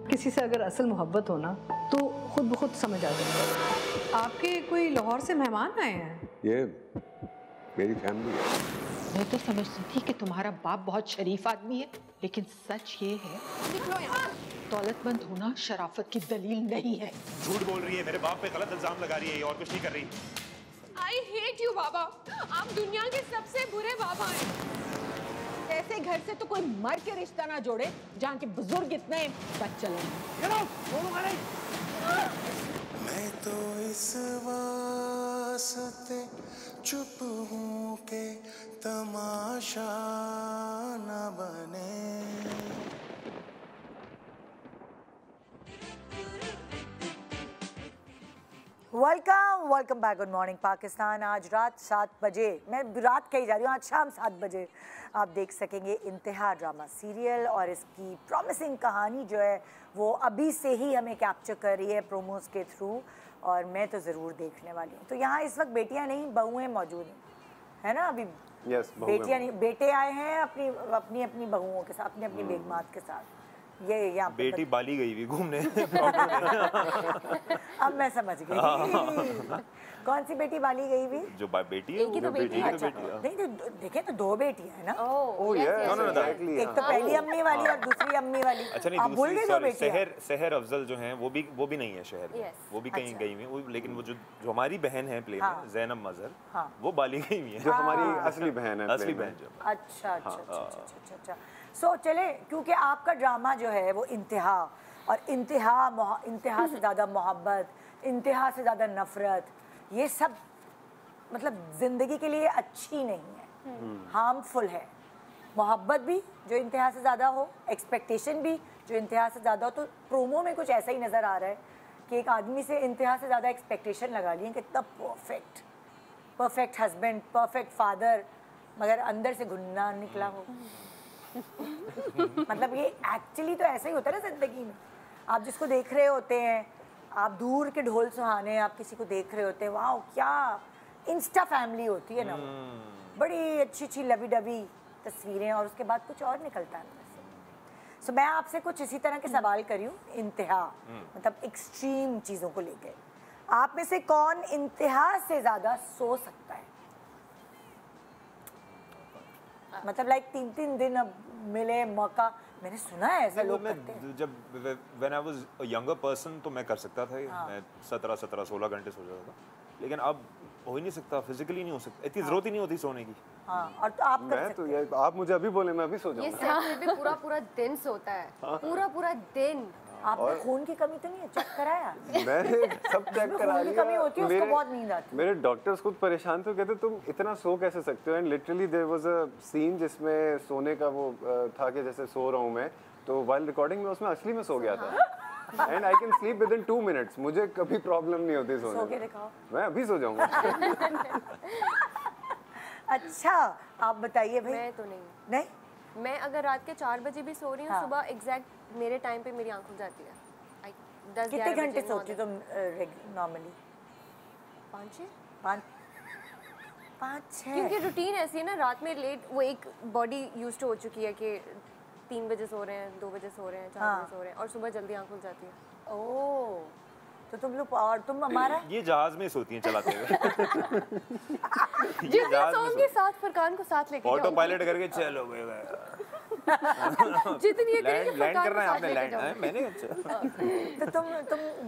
किसी से अगर असल मोहब्बत हो ना तो खुद ब खुद समझ आ जाता है। आपके कोई लाहौर से मेहमान आए हैं? ये मेरी फैमिली है। मैं तो समझती थी कि तुम्हारा बाप बहुत शरीफ आदमी है, लेकिन सच ये है दौलतमंद होना शराफत की दलील नहीं है। झूठ बोल रही है, मेरे बाप पे गलत इल्जाम लगा रही है और कुछ नहीं कर रही। I hate you बाबा, आप दुनिया के सबसे बुरे बाबा हैं। ऐसे घर से तो कोई मर के रिश्ता ना जोड़े जहाँ के बुजुर्ग इतने बच चले। मैं तो इस वास्ते चुप हूँ के तमाशा न बने। Welcome back. Good morning Pakistan. आज रात 7 बजे, मैं रात कही जा रही हूँ, आज शाम 7 बजे आप देख सकेंगे इंतहा ड्रामा सीरियल। और इसकी प्रॉमिसिंग कहानी जो है वो अभी से ही हमें कैप्चर कर रही है प्रोमोस के थ्रू, और मैं तो ज़रूर देखने वाली हूँ। तो यहाँ इस वक्त बेटियाँ नहीं, बहुएँ मौजूद हैं, है ना? अभी बेटियाँ नहीं, बेटे आए हैं अपनी अपनी अपनी बहुओं के साथ, अपनी अपनी बेगमात के साथ। ये यहाँ बेटी बाली गई हुई घूमने। अब मैं समझ गई। कौन सी बेटी बाली गई हुई? जो बेटी है, एक तो बेटी है। नहीं तो देखे तो 2 बेटियां है ना। एक तो पहली अम्मी वाली और दूसरी अम्मी वाली। अच्छा नहीं, दूसरी सहर अफजल जो हैं वो भी नहीं है शहर में, वो भी कहीं गई हुई है। लेकिन वो जो हमारी बहन है प्ले में, ज़ैनब मजहर, वो बाली गई हुई है, जो हमारी असली बहन है, असली बहन जो। अच्छा। सो चले, क्योंकि आपका ड्रामा जो है वो इंतहा, और इंतहा से ज़्यादा मोहब्बत, इंतहा से ज़्यादा नफरत, ये सब मतलब ज़िंदगी के लिए अच्छी नहीं है, हार्मफुल है। मोहब्बत भी जो इंतहा से ज़्यादा हो, एक्सपेक्टेशन भी जो इंतहा से ज़्यादा हो। तो प्रोमो में कुछ ऐसा ही नज़र आ रहा है कि एक आदमी से इंतहा से ज़्यादा एक्सपेक्टेशन लगा ली है कि इतना परफेक्ट हस्बैंड, परफेक्ट फादर, मगर अंदर से घुन्ना निकला हो। मतलब ये एक्चुअली तो ऐसा ही होता है ना ज़िंदगी में। आप जिसको देख रहे होते हैं, आप दूर के ढोल सुहाने आप किसी को देख रहे होते हैं, वाह क्या इंस्टा फैमिली होती है ना वो, बड़ी अच्छी लवी डबी तस्वीरें, और उसके बाद कुछ और निकलता है अंदर से। सो मैं आपसे कुछ इसी तरह के सवाल करी हूँ, इंतहा मतलब एक्सट्रीम चीज़ों को लेकर। आप में से कौन इंतहा से ज़्यादा सो सकता है? मतलब लाइक 3 दिन अब मिले मौका, मैंने सुना है ऐसा लोग करते हैं। जब when I was a younger person तो मैं कर सकता था, मैं 17-16 घंटे सो जाता था, लेकिन अब हो ही नहीं सकता, फिजिकली नहीं हो सकता, इतनी जरूरत ही नहीं होती सोने की। और तो आप कर सकते हैं। आप मुझे अभी बोले मैं अभी सो जाऊंगा। ये सेट भी पूरा दिन सोता है, पूरा दिन। आपने खून की कमी तो नहीं है? चेक कराया? मैंने सब चेक करा लिया। कमी होती है, उसको बहुत नींद आती है। मेरे डॉक्टर्स खुद परेशान थे, कहते तुम इतना सो कैसे सकते हो। And literally there was a scene जिसमें सोने का वो था कि जैसे सो रहा हूँ मैं, तो वाइल रिकॉर्डिंग में उसमें असली में सो गया था। And I can sleep with in 2 minutes, मुझे कभी प्रॉब्लम नहीं होती सोने में। सो के दिखाओ। मैं अभी सो जाऊंगा। अच्छा आप बताइए भाई। मैं तो नहीं, मैं अगर रात के 4 बजे भी सो रही हूँ, सुबह एग्जैक्ट मेरे टाइम पे मेरी आंख खुल जाती है। कितने घंटे सोती हो तुम नॉर्मली? 5-6 क्योंकि रूटीन ऐसी है ना, रात में लेट वो एक बॉडी यूज्ड हो चुकी है कि 3 बजे सो रहे हैं, 2 बजे सो रहे हैं, 4 बजे सो रहे हैं और सुबह जल्दी आँख खुल जाती है। ओह, तो तुम लोग और तुम हमारा ये जहाज में सोती हैं चलाते हुए। जिस दिन सोऊंगी साथ फुरकान को साथ लेके ऑटो पायलट करके चलो भाई। जितनी ये करेंगे लैंड करना है आपने, लैंड मैंने अच्छा। तो तुम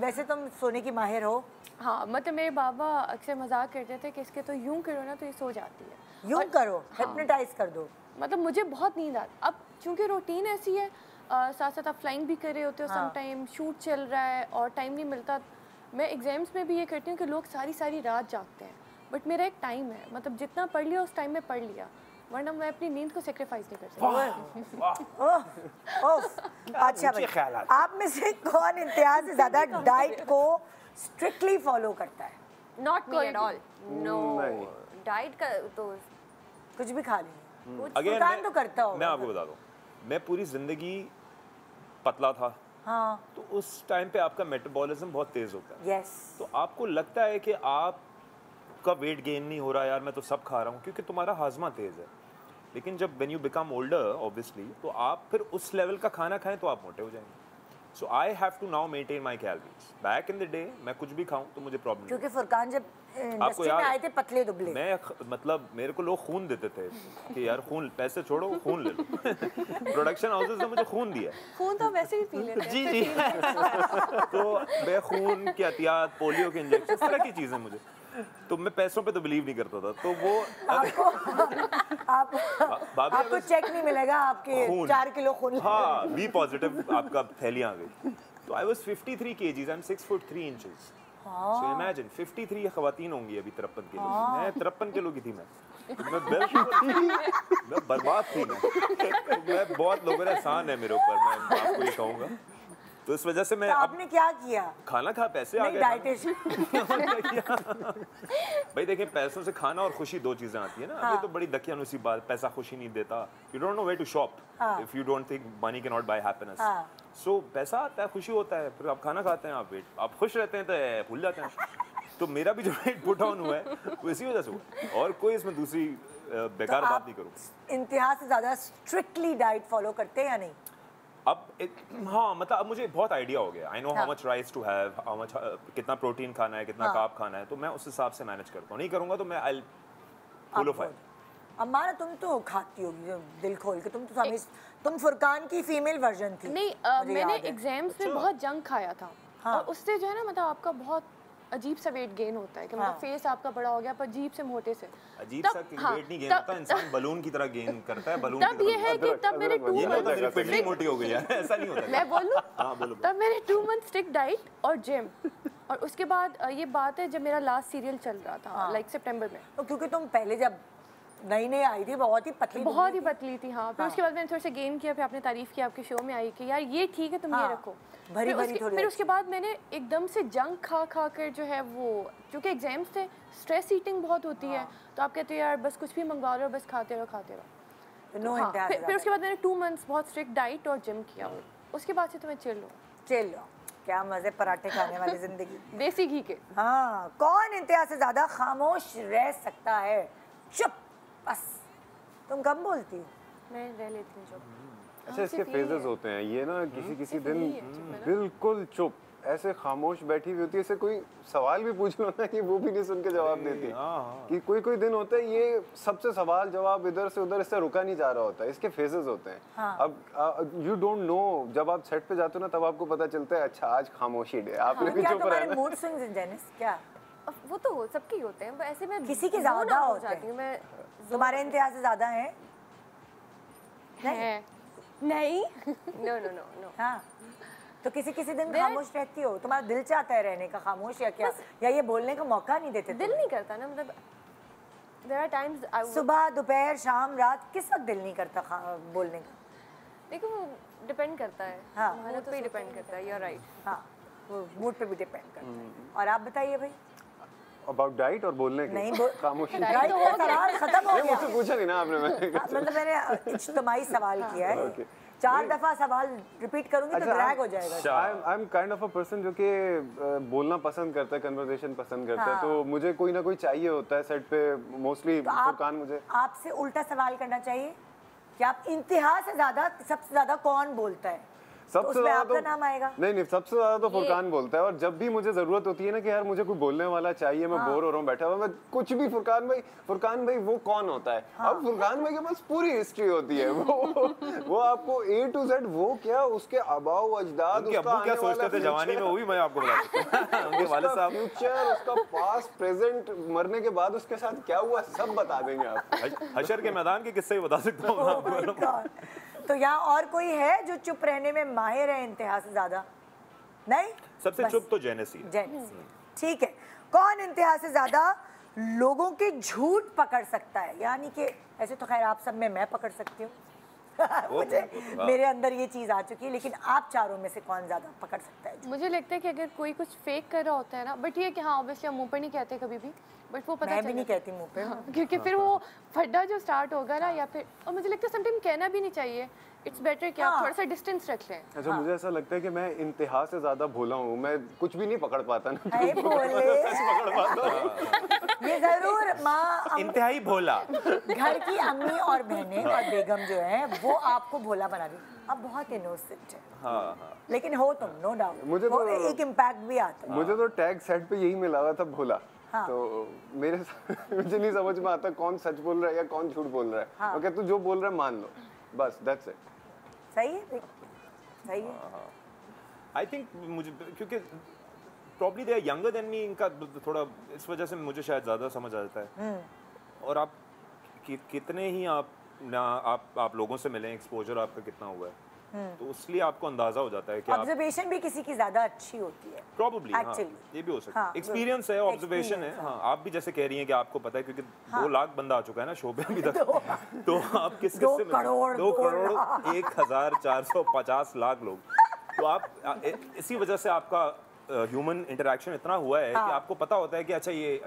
वैसे तुम सोने की माहिर हो? हाँ, मतलब मेरे बाबा अक्सर मजाक करते थे कि इसके तो यूं करो ना तो ये सो जाती है। यूं करो, हिप्नोटाइज कर दो। मतलब मुझे बहुत नींद आती, अब चूंकि रूटीन ऐसी है, साथ साथ आप फ्लाइंग भी कर रहे होते हो, सम टाइम शूट चल रहा है और टाइम नहीं मिलता। मैं एग्जाम्स में भी ये करती हूँ कि लोग सारी सारी रात जागते हैं, बट मेरा एक टाइम है, मतलब जितना पढ़ लिया उस टाइम में पढ़ लिया, वरना मैं अपनी नींद को सेक्रीफाइस नहीं कर सकती। अच्छा भाई, आप में से कौन इम्तियाज से ज्यादा डाइट को स्ट्रिक्टली फॉलो करता है? Not me at all, no. Diet का तो कुछ भी खा लेंगे, अगेन तो करता हो। मैं आपको बता दूं, मैं पूरी जिंदगी पतला था। हाँ। तो उस टाइम पे आपका मेटाबॉलिज्म बहुत तेज होता है। यस। तो आपको लगता है कि आपका वेट गेन नहीं हो रहा यार, मैं तो सब खा रहा हूँ, क्योंकि तुम्हारा हाजमा तेज है। लेकिन जब when you become older obviously, तो आप फिर उस लेवल का खाना खाएं तो आप मोटे हो जाएंगे। So I have to now maintain my calories. Back in the day मैं कुछ भी खाऊं तो मुझे प्रॉब्लम, क्योंकि फुरकान जब इंडस्ट्री में आए थे पतले दुबले, मैं मतलब मेरे को लोग खून देते थे कि यार खून, पैसे छोड़ो खून ले लो। प्रोडक्शन हाउसेस ने मुझे खून दिया। खून तो वैसे ही पी लेते हैं। जी जी। तो मैं खून के एहतियात, पोलियो के इंजेक्शन, इस तरह की चीजें मुझे, तो मैं पैसों पे तो बिलीव नहीं करता था। तो वो आपको चेक नहीं मिलेगा आपके 4 किलो खून। हाँ, बी पॉजिटिव आपका थैलियां आ गई। तो I was 53 kgs, I am 6 foot 3 inches. So imagine 53 खवातीन होंगी अभी 53 किलो, मैं 53 किलो की थी। मैं बर्बाद थी। मैं बहुत लोगों ने एहसान है मेरे ऊपर, मैं आपको ये कहूँगा। तो इस वजह से मैं, तो आपने क्या किया? खाना खा, पैसे आ गए। भाई देखिए, पैसों से खाना और खुशी दो चीजें आती है ना। ये तो बड़ी दकियानुसी बात, पैसा खुशी नहीं देता। You don't know where to shop if you don't think money can not buy happiness. So पैसा आता है, खुशी होता है, फिर आप खाना खाते हैं, आप वेट, आप खुश रहते हैं तो भूल जाते हैं। तो मेरा भी जो वेट पुट ऑन हुआ है वो इसी वजह से हुआ, और कोई इसमें दूसरी बेकार बात नहीं करूँ। इंतहा से ज्यादा स्ट्रिक्टली डाइट फॉलो करते हैं या नहीं? अब हाँ, मतलब अब मुझे बहुत आइडिया हो गया। I know how much rice to have, how much, कितना प्रोटीन खाना है, कितना कार्ब खाना है, तो मैं उस हिसाब से मैनेज करता हूँ। नहीं करूँगा तो मैं आई फॉलो फाइट। अम्मारा, तुम तो खाती होगी दिल खोल के, तुम फुरकान की फीमेल वर्जन थी। नहीं, मैंने एग्जाम्स में बहुत जंक खाया था, और उससे जो है ना, मतलब आपका बहुत अजीब सा वेट गेन होता है कि मतलब फेस आपका बड़ा हो गया पर अजीब से मोटे से। अजीब सा वेट नहीं गेन होता, इंसान बलून की तरह गेन करता है। बलून तब ये है कि तब मेरे 2 मंथ पिंडली मोटी हो गई है, ऐसा नहीं होता। मैं बोलूं? हाँ बोलो। तब मेरे 2 मंथ स्ट्रिक्ट डाइट और जिम, और उसके बाद ये बात है जब मेरा लास्ट सीरियल चल रहा था, लाइक सितंबर में। तो क्योंकि तुम पहले जब नई आई थी बहुत ही पतली थी। हाँ, फिर उसके बाद मैंने थोड़ा सा गेन किया, फिर आपने तारीफ की, आपके शो में आई कि यार ये ठीक है, तुम ये रखो। फिर उसके बाद मैंने एकदम से जंक खा कर जो है वो, क्योंकि एग्जाम्स थे, स्ट्रेस ईटिंग बहुत होती है, तो आप कहते हो यार बस कुछ भी मंगवा रहे हो, बस खाते रहो। फिर उसके बाद मैंने 2 मंथ्स बहुत स्ट्रिक्ट डाइट और जिम किया, उसके बाद से तो मैं चिल लो। क्या मजे, पराठे खाने वाली जिंदगी देसी घी के। हाँ, कौन इंतहा से ज्यादा खामोश रह सकता है? चुप, बस। तुम कम बोलती हो? मैं रह लेती हूँ चुप। अच्छा, इसके फेजेस होते हैं ये ना, किसी दिन बिल्कुल चुप, ऐसे खामोश बैठी हुई होती है, ऐसे कोई सवाल भी पूछ लो ना कि वो भी नहीं सुन के जवाब देती। कि कोई दिन होता है ये सबसे सवाल जवाब इधर से उधर, इससे रुका नहीं जा रहा होता है। इसके फेजेस होते हैं। अब यू डोंट नो, जब आप सेट पे जाते हो ना तब आपको पता चलता है अच्छा आज खामोशी डे, आपने भी चुप रहना। मूड स्विंग्स इन जेनिस क्या? वो तो सबके ही होते हैं, ऐसे में किसी के ज्यादा हो जाती हूं मैं। तुम्हारे इंतहा से ज्यादा है? नहीं। नो। हाँ, तो किसी दिन खामोश रहती हो? तुम्हारा दिल चाहता है रहने का खामोश, या क्या, या ये बोलने का मौका नहीं देते? दिल नहीं करता ना, मतलब there are times सुबह, दोपहर, शाम, रात, किस वक्त दिल नहीं करता बोलने का? देखो वो डिपेंड करता है। हाँ, मूड पे डिपेंड करता है। You are right. हाँ, वो मूड पे भी डिपेंड करता है। और आप बताइए भाई। अबाउट डाइट और बोलने के? नहीं, खामोशी। डाइट तो सवाल खत्म हो गया। मुझसे पूछा नहीं ना आपने। मतलब मैंने इज्तिमाई सवाल किया है। 4 दफा सवाल रिपीट करूंगी तो ड्रैग हो जाएगा। I am kind of a person जो कि बोलना पसंद करता है, कन्वर्सेशन पसंद करता है, तो मुझे कोई ना कोई चाहिए होता है सेट पे। मोस्टली फुरकान मुझे आपसे उल्टा सवाल करना चाहिए कि आप इंतहा से ज्यादा सबसे ज्यादा कौन बोलता है, सबसे ज्यादा आपका नाम आएगा। नहीं, सबसे ज्यादा तो फुरकान बोलता है। और जब भी मुझे जरूरत होती है ना कि यार मुझे कोई बोलने वाला चाहिए, मैं बोर हो रहा हूँ बैठा हुआ, मैं कुछ भी फुरकान भाई वो कौन होता है। अब फुरकान भाई के पास पूरी हिस्ट्री होती है, वो आपको A to Z, वो क्या उसके आबाओ अजदाद, उसका क्या सोचते थे जवानी में, वो भी मैं आपको बता सकता हूं। उनके वालिद साहब फ्यूचर, उसका पास्ट, प्रेजेंट, मरने के बाद उसके साथ क्या हुआ सब बता देंगे आप। हशर के मैदान के किस्से भी बता सकता हूँ। तो यहाँ और कोई है जो चुप रहने में माहिर है इंतहा से ज्यादा? नहीं, सबसे चुप तो जेनिस ही है। ठीक है। कौन इंतहा से ज्यादा लोगों के झूठ पकड़ सकता है? यानी कि ऐसे तो खैर आप सब में मैं पकड़ सकती हूँ मुझे मेरे अंदर ये चीज आ चुकी है, लेकिन आप चारों में से कौन ज्यादा पकड़ सकता है? मुझे लगता है कि अगर कोई कुछ फेक कर रहा होता है ना, बट ये कि हाँ ऑब्वियसली हम मुंह पर नहीं कहते कभी भी, बट वो पता मैं भी नहीं कहती मुंह पे। हाँ, क्योंकि फिर वो फड्डा जो स्टार्ट होगा ना, या फिर, और मुझे लगता है समटाइम कहना भी नहीं चाहिए, इट्स बेटर कि आप थोड़ा सा डिस्टेंस रख लें। अच्छा, मुझे ऐसा लगता है कि मैं इंतहा से ज्यादा भोला हूँ, मैं कुछ भी नहीं पकड़ पाता ना। ये जरूर माँ इंतहाई भोला, घर की अम्मी और बहनें और बेगम जो है वो आपको भोला बना दी। अब बहुत इनोसेंट है। हाँ। लेकिन हो तुम, नो डाउट, मुझे तो एक इम्पैक्ट भी आता है। मुझे तो टैग सेट पे यही मिला हुआ था, भोला। हाँ। तो मुझे नहीं समझ में आता कौन सच बोल रहा है या कौन झूठ बोल रहा है। हाँ। ओके, तू जो बोल रहा है मान लो, बस दैट्स इट। सही है, सही है। आई थिंक मुझे, क्योंकि probably they are younger than me, इनका थोड़ा इस वजह से मुझे शायद ज़्यादा समझ आ जाता है। और आप कितने ही आप लोगों से मिलें, एक्सपोजर आपका कितना हुआ है, तो इसलिए आपको अंदाजा हो जाता है कि ऑब्जर्वेशन भी किसी की ज़्यादा अच्छी होती है प्रॉब्ली। हाँ, ये भी हो सकता है, एक्सपीरियंस है, ऑब्जर्वेशन है। हाँ, आप भी जैसे कह रही हैं कि आपको पता है, क्योंकि 2 लाख बंदा आ चुका है ना शो पे अभी तक, तो आप किस किस्से में 2 करोड़ 1450 लाख लोग, तो आप इसी वजह से आपका ह्यूमन इंटरेक्शन इतना हुआ है कि आपको पता होता है कि अच्छा ये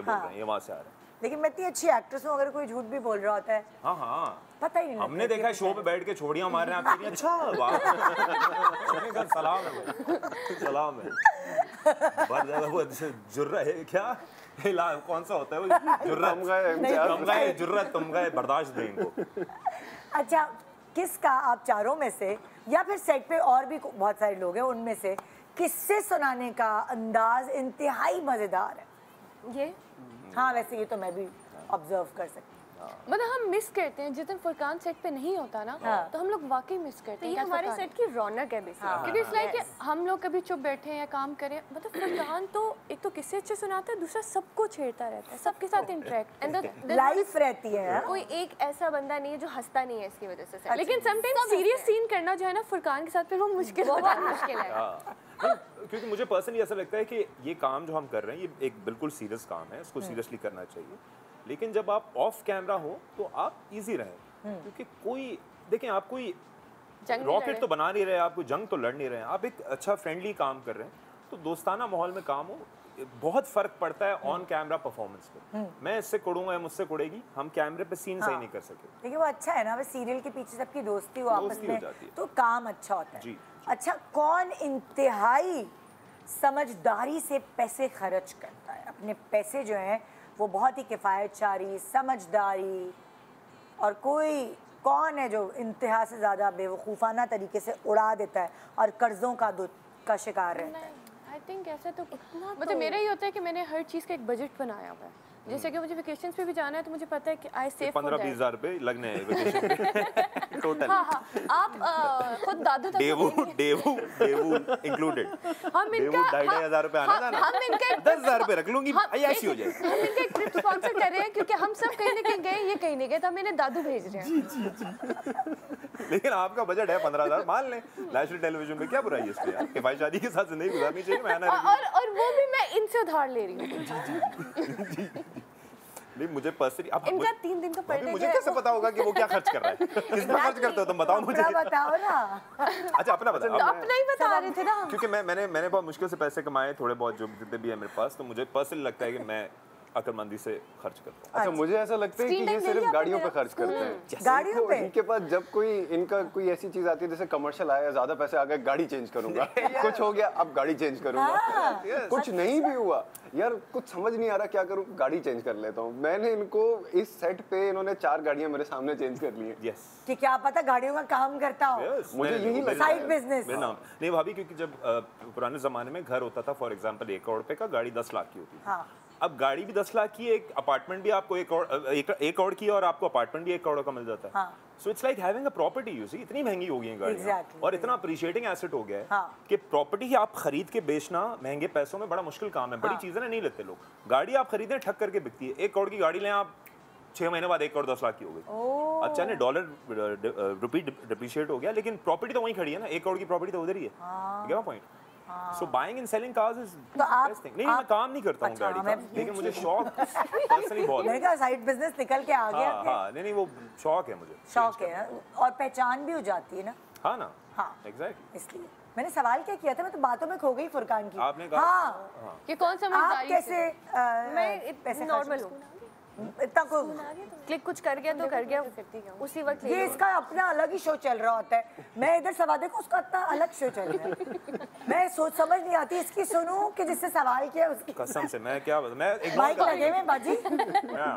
बोल रहे हैं, ये वहाँ से आ रहा है। लेकिन मैं इतनी अच्छी एक्ट्रेस हूँ, अगर कोई झूठ भी बोल रहा होता है, हाँ, पता ही नहीं। हमने देखा है शो पे बैठ के छोड़ियां मार रहे हैं आप। अच्छा, वाह, सलाम है, सलाम है। बहुत ज्यादा वो जुर्रा है क्या, कौन सा होता है वो, जुर्रत, तुम गए, बर्दाश्त दें इनको। अच्छा, किसका आप चारों में से, या फिर सेट पे और भी बहुत सारे लोग हैं, उनमें से किससे सुनाने का अंदाज इंतहाई मजेदार है? ये हाँ, वैसे ये तो मैं भी ऑब्जर्व कर सकती हूँ। मतलब हम मिस करते हैं जिस दिन फुरकान सेट पे नहीं होता ना, तो हम लोग वाकई मिस करते हैं। ये हमारे सेट की रौनक है बेसिकली, क्योंकि इट्स लाइक हम लोग कभी चुप बैठे हैं या काम करें, मतलब फुरकान तो एक तो किससे अच्छे सुनाता है, दूसरा सबको छेड़ता रहता है, सबके साथ इंटरेक्ट, एंड लाइफ रहती है। कोई एक ऐसा बंदा नहीं है जो हंसता नहीं है इसकी वजह से। लेकिन समटाइम्स सीरियस सीन करना जो है ना फुरकान के साथ, फिर वो मुश्किल है। क्योंकि मुझे पर्सनली ऐसा लगता है कि ये काम जो हम कर रहे हैं, ये एक बिल्कुल सीरियस काम है, इसको सीरियसली करना चाहिए। लेकिन जब आप ऑफ कैमरा हो तो आप इजी रहें, क्योंकि कोई देखें, आप कोई रॉकेट तो बना नहीं रहे, आप कोई जंग तो लड़ नहीं रहे हैं, आप एक अच्छा फ्रेंडली काम कर रहे हैं, तो दोस्ताना माहौल में काम हो, बहुत फर्क पड़ता है ऑन कैमरा परफॉर्मेंस पे। मैं इससे कुड़ूंगा या मुझसे कुड़ेगी, हम कैमरे पे सीन सही नहीं कर सके। देखिए, वो अच्छा है ना, सीरियल के पीछे सबकी दोस्ती हो आपस में, तो काम अच्छा होता है। जी। अच्छा, कौन इंतहाई समझदारी से पैसे खर्च करता है? अपने पैसे जो हैं वो बहुत ही किफ़ायतशारी, समझदारी, और कौन है जो इंतहा से ज़्यादा बेवकूफ़ाना तरीके से उड़ा देता है और कर्ज़ों का शिकार रहता है? आई थिंक ऐसा तो मतलब मेरा ही होता है कि मैंने हर चीज़ का एक बजट बनाया हुआ है। जैसे कि मुझे वेकेशंस पे भी जाना है, तो मुझे पता है कि आई सेव 15-20 हज़ार रुपए लगने हैं वेकेशन पे टोटल। हाँ, आप खुद दादू तक डेवू इंक्लूडेड। हम इनका 2,500 रुपए आना था ना, हम इनका 10,000 रुपए रख लूंगी, ऐसी हो जाए। हम इनका एक ट्रिप स्पॉन्सर कर रहे हैं, क्योंकि हम सब कहीं ना कहीं गए, ये कहीं नहीं गए, तो हम इन्हें दादू भेज रहे हैं। जी। लेकिन आपका बजट है 15,000, मान लें। नेशनल टेलीविजन पे क्या बुराई है इसमें यार, किफायतशारी के साथ जिंदगी गुजारनी चाहिए। मैं और वो भी मैं इनसे उधार ले रही हूँ। नहीं, मुझे पर्सनली अब इनका 3 दिन का पर डे, मुझे कैसे पता होगा कि वो क्या खर्च कर रहा है? किस पर खर्च करते हो तुम, बताओ मुझे। बताओ ना। अच्छा, अपना बताओ। अपना ही बता रहे थे ना, क्योंकि मैंने बहुत मुश्किल से पैसे कमाए, थोड़े बहुत जो जितने भी है मेरे पास, तो मुझे पर्सनली लगता है कि मैं अक्लमंदी से खर्च करता हूँ। अच्छा, मुझे ऐसा लगता है कि ये सिर्फ गाड़ियों पे खर्च करते हैं। गाड़ियों पे इनके पास जब कोई इनका कोई ऐसी चीज आती है जैसे कमर्शियल आया, ज्यादा पैसे आ गए, गाड़ी चेंज करूंगा, कुछ हो गया अब गाड़ी चेंज करूंगा, कुछ नहीं भी हुआ यार, कुछ समझ नहीं आ रहा क्या करूं, गाड़ी चेंज कर लेता हूँ। मैंने इनको इस सेट पे इन्होंने 4 गाड़ियां मेरे सामने चेंज कर ली है कि क्या पता गाड़ियों का काम करता हो। मुझे यही लगता है साइड बिजनेस नहीं भाभी, क्योंकि जब पुराने जमाने में घर होता था फॉर एग्जांपल 1 करोड़ रुपए का, गाड़ी 10 लाख की होती थी। अब गाड़ी भी 10 लाख की, एक अपार्टमेंट भी आपको 1 करोड़ की, और आपको अपार्टमेंट भी 1 करोड़ का मिल जाता है। So it's like having a property, you see, इतनी महंगी हो गई है गाड़ियां, और इतना अप्रिशिएटिंग एसेट हो गया है कि प्रॉपर्टी आप खरीद के बेचना महंगे पैसों में बड़ा मुश्किल काम है। बड़ी चीजें नहीं लेते लोग। गाड़ी आप खरीदें ठक करके बिकती है। 1 करोड़ की गाड़ी लें आप, 6 महीने बाद 1 करोड़ 10 लाख की हो गई। अच्छा नहीं, डॉलर रुपी डिप्रिशिएट हो गया, लेकिन प्रॉपर्टी तो वहीं खड़ी है ना। 1 करोड़ की प्रॉपर्टी तो उधर ही है। Point. So buying and selling cars is best thing. नहीं, मैं काम नहीं करता हूँ गाड़ी का, लेकिन मुझे शौक पर्सनली बहुत है। मैंने कहा साइड बिजनेस निकल के आ गया। हाँ, नहीं वो शौक है मुझे। शौक है और पहचान भी हो जाती है ना। हाँ ना, हाँ एग्जैक्टली। इसलिए मैंने सवाल क्या किया था, मैं तो बातों में खो गई फुरकान की। आपने कहा हाँ, ये कौन समझदारी कैसे मैं नॉर्मल हूँ, इतना को क्लिक कुछ कर गया तो कर गया, उसी वक्त ये इसका अपना अलग ही शो चल रहा होता है। मैं इधर सवाल देखो, उसका अपना अलग शो चल रहा है। मैं सोच समझ नहीं आती इसकी, सुनूं कि जिससे सवाल किया उसकी। कसम से मैं क्या मैं माइक लगे में बाजी।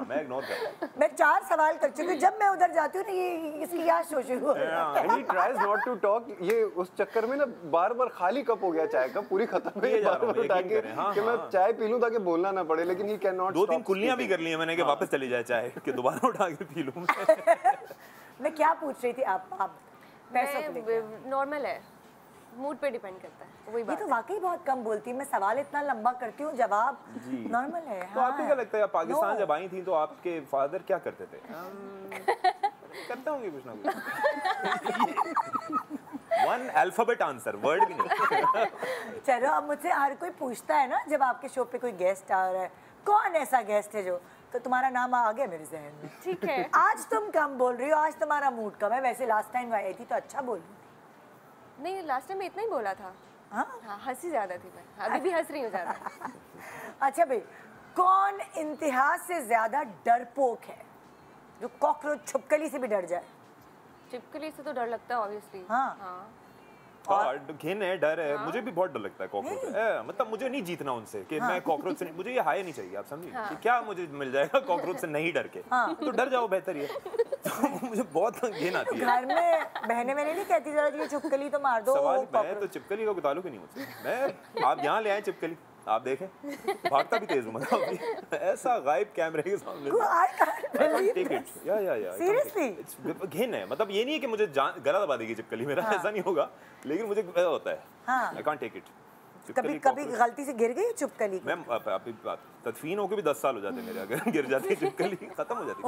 मैं इग्नोर कर, मैं 4 सवाल कर चुकी हूँ। जब मैं उधर जाती हूँ ना, ये इसकी क्या शो शुरू हो गया। He tries not to talk। ये उस चक्कर में ना बार-बार खाली कप हो गया चाय का, पूरी खत्म है। बार-बार उठा के कि मैं चाय पी लूं ताकि बोलना ना पड़े, लेकिन he cannot stop। 2-3 कुल्लियां भी कर ली हैं मैंने कि वापस चली जाए चाय कि दोबारा उठा के पी लूं। मैं क्या पूछ रही थी आप पैसों को लेकर? नॉर्मल है, मूड पे डिपेंड करता है। वही बात। ये तो वाकई बहुत कम बोलती है। मैं सवाल इतना लंबा करती हूँ, जवाब नॉर्मल है। तो आपको क्या लगता है, पाकिस्तान जब आई थी तो आपके फादर क्या करते थे? करता होंगे कुछ ना कुछ। 1 अल्फाबेट आंसर, वर्ड भी नहीं। चलो, अब मुझसे हर कोई पूछता है ना, जब आपके शो पे कोई गेस्ट आ रहा है, कौन ऐसा गेस्ट है जो, तो तुम्हारा नाम आ गया मेरे जहन में। ठीक है। आज तुम कम बोल रही हो, आज तुम्हारा मूड कम है। वैसे लास्ट टाइम आई थी तो अच्छा बोल रही थी। नहीं, लास्ट टाइम इतना ही बोला था। हाँ, हंसी ज्यादा थी मैं, अभी भी हंस रही हूँ ज्यादा। अच्छा भाई, कौन इंतहा से ज्यादा डरपोक है, जो कॉकरोच छिपकली से भी डर जाए? छिपकली से तो डर लगता है ऑब्वियसली। हाँ। घिन है, डर है। मुझे भी बहुत डर लगता है कॉकरोच। मतलब मुझे नहीं जीतना उनसे कि मैं कॉकरोच से, मुझे ये हाय नहीं चाहिए। आप समझिए कि क्या मुझे मिल जाएगा कॉकरोच से नहीं डर के, तो डर जाओ, बेहतर ही है। तो मुझे बहुत घिन आती है। घर में बहनें मैंने नहीं कहती जरा ये छिपकली तो मार दो। सवाल मैं तो छिपकली का ताल्लुक ही नहीं मुझसे। मैं आप यहाँ ले आए छिपकली, आप देखें भागता भी तेज हूँ मतलब। ऐसा गायब कैमरे के सामने। सीरियसली घिन है। मतलब ये नहीं है कि मुझे गला दबा देगी चिपकली, मेरा ऐसा नहीं होगा, लेकिन मुझे ऐसा होता है। I can't take it. कभी गलती से गिर गई चिपकली? मैं अभी तदफीन होके भी 10 साल हो जाते मेरे, अगर गिर जाती चिपकली खत्म हो जाती।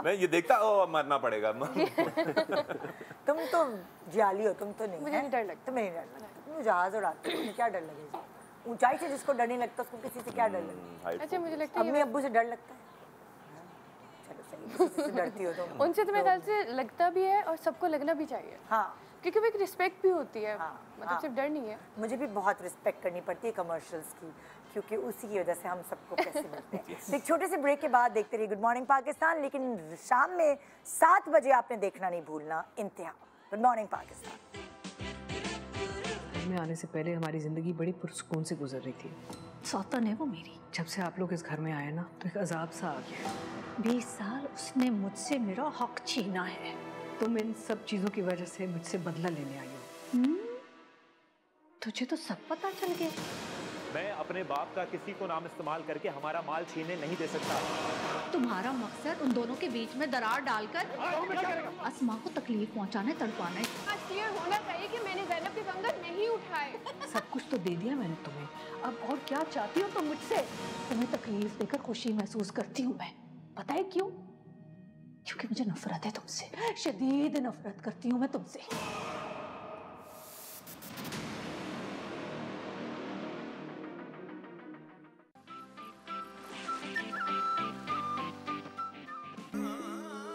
मैं ये देखता मरना पड़ेगा। तुम तो जाली हो, तुम तो नहीं। मुझे नहीं डर लगता। तुम्हें नहीं डर लगता? तुम जहाज उड़ाते हो, क्या डर लगेगा? ऊंचाई से जिसको डर नहीं लगता उसको किसी से क्या डर लगता? अच्छा, मुझे लगता है अम्मी अब्बू से डर लगता है। चलो सही, डरती हो तुम। उनसे तो मेरे ख्याल से लगता भी है और सबको लगना भी चाहिए। हाँ, क्योंकि वो एक रिस्पेक्ट भी होती है। मतलब सिर्फ डर नहीं है। मुझे भी बहुत रिस्पेक्ट करनी पड़ती है कमर्शियल्स की, क्योंकि उसी की वजह से हम सबको पैसे मिलते हैं। एक छोटे से ब्रेक के बाद देखते रहिए गुड मॉर्निंग पाकिस्तान, लेकिन शाम में 7 बजे आपने देखना नहीं भूलना इंतहा। गुड मॉर्निंग पाकिस्तान में आने से पहले हमारी ज़िंदगी बड़ी पुरसुकून से गुजर रही थी। सौतन है वो मेरी। जब से आप लोग इस घर में आए ना, तो एक अजाब सा आ गया। 20 साल उसने मुझसे मेरा हक छीना है। तुम इन सब चीज़ों की वजह से मुझसे बदला लेने आई हो। तुझे तो सब पता चल गया। मैं अपने बाप का किसी को नाम इस्तेमाल करके हमारा माल छीनने नहीं दे सकता। तुम्हारा मकसद उन दोनों के बीच में दरार डालकर अस्मा को तकलीफ पहुंचाना, तड़पाना है। क्लियर होना चाहिए कि मैंने ज़ैनब के कंगन नहीं उठाए। सब कुछ तो दे दिया मैंने तुम्हें, अब और क्या चाहती हो तुम मुझसे? तुम्हें तकलीफ देकर खुशी महसूस करती हूँ मैं। पता है क्यों? क्योंकि मुझे नफरत है तुमसे, शदीद नफरत करती हूँ मैं तुमसे।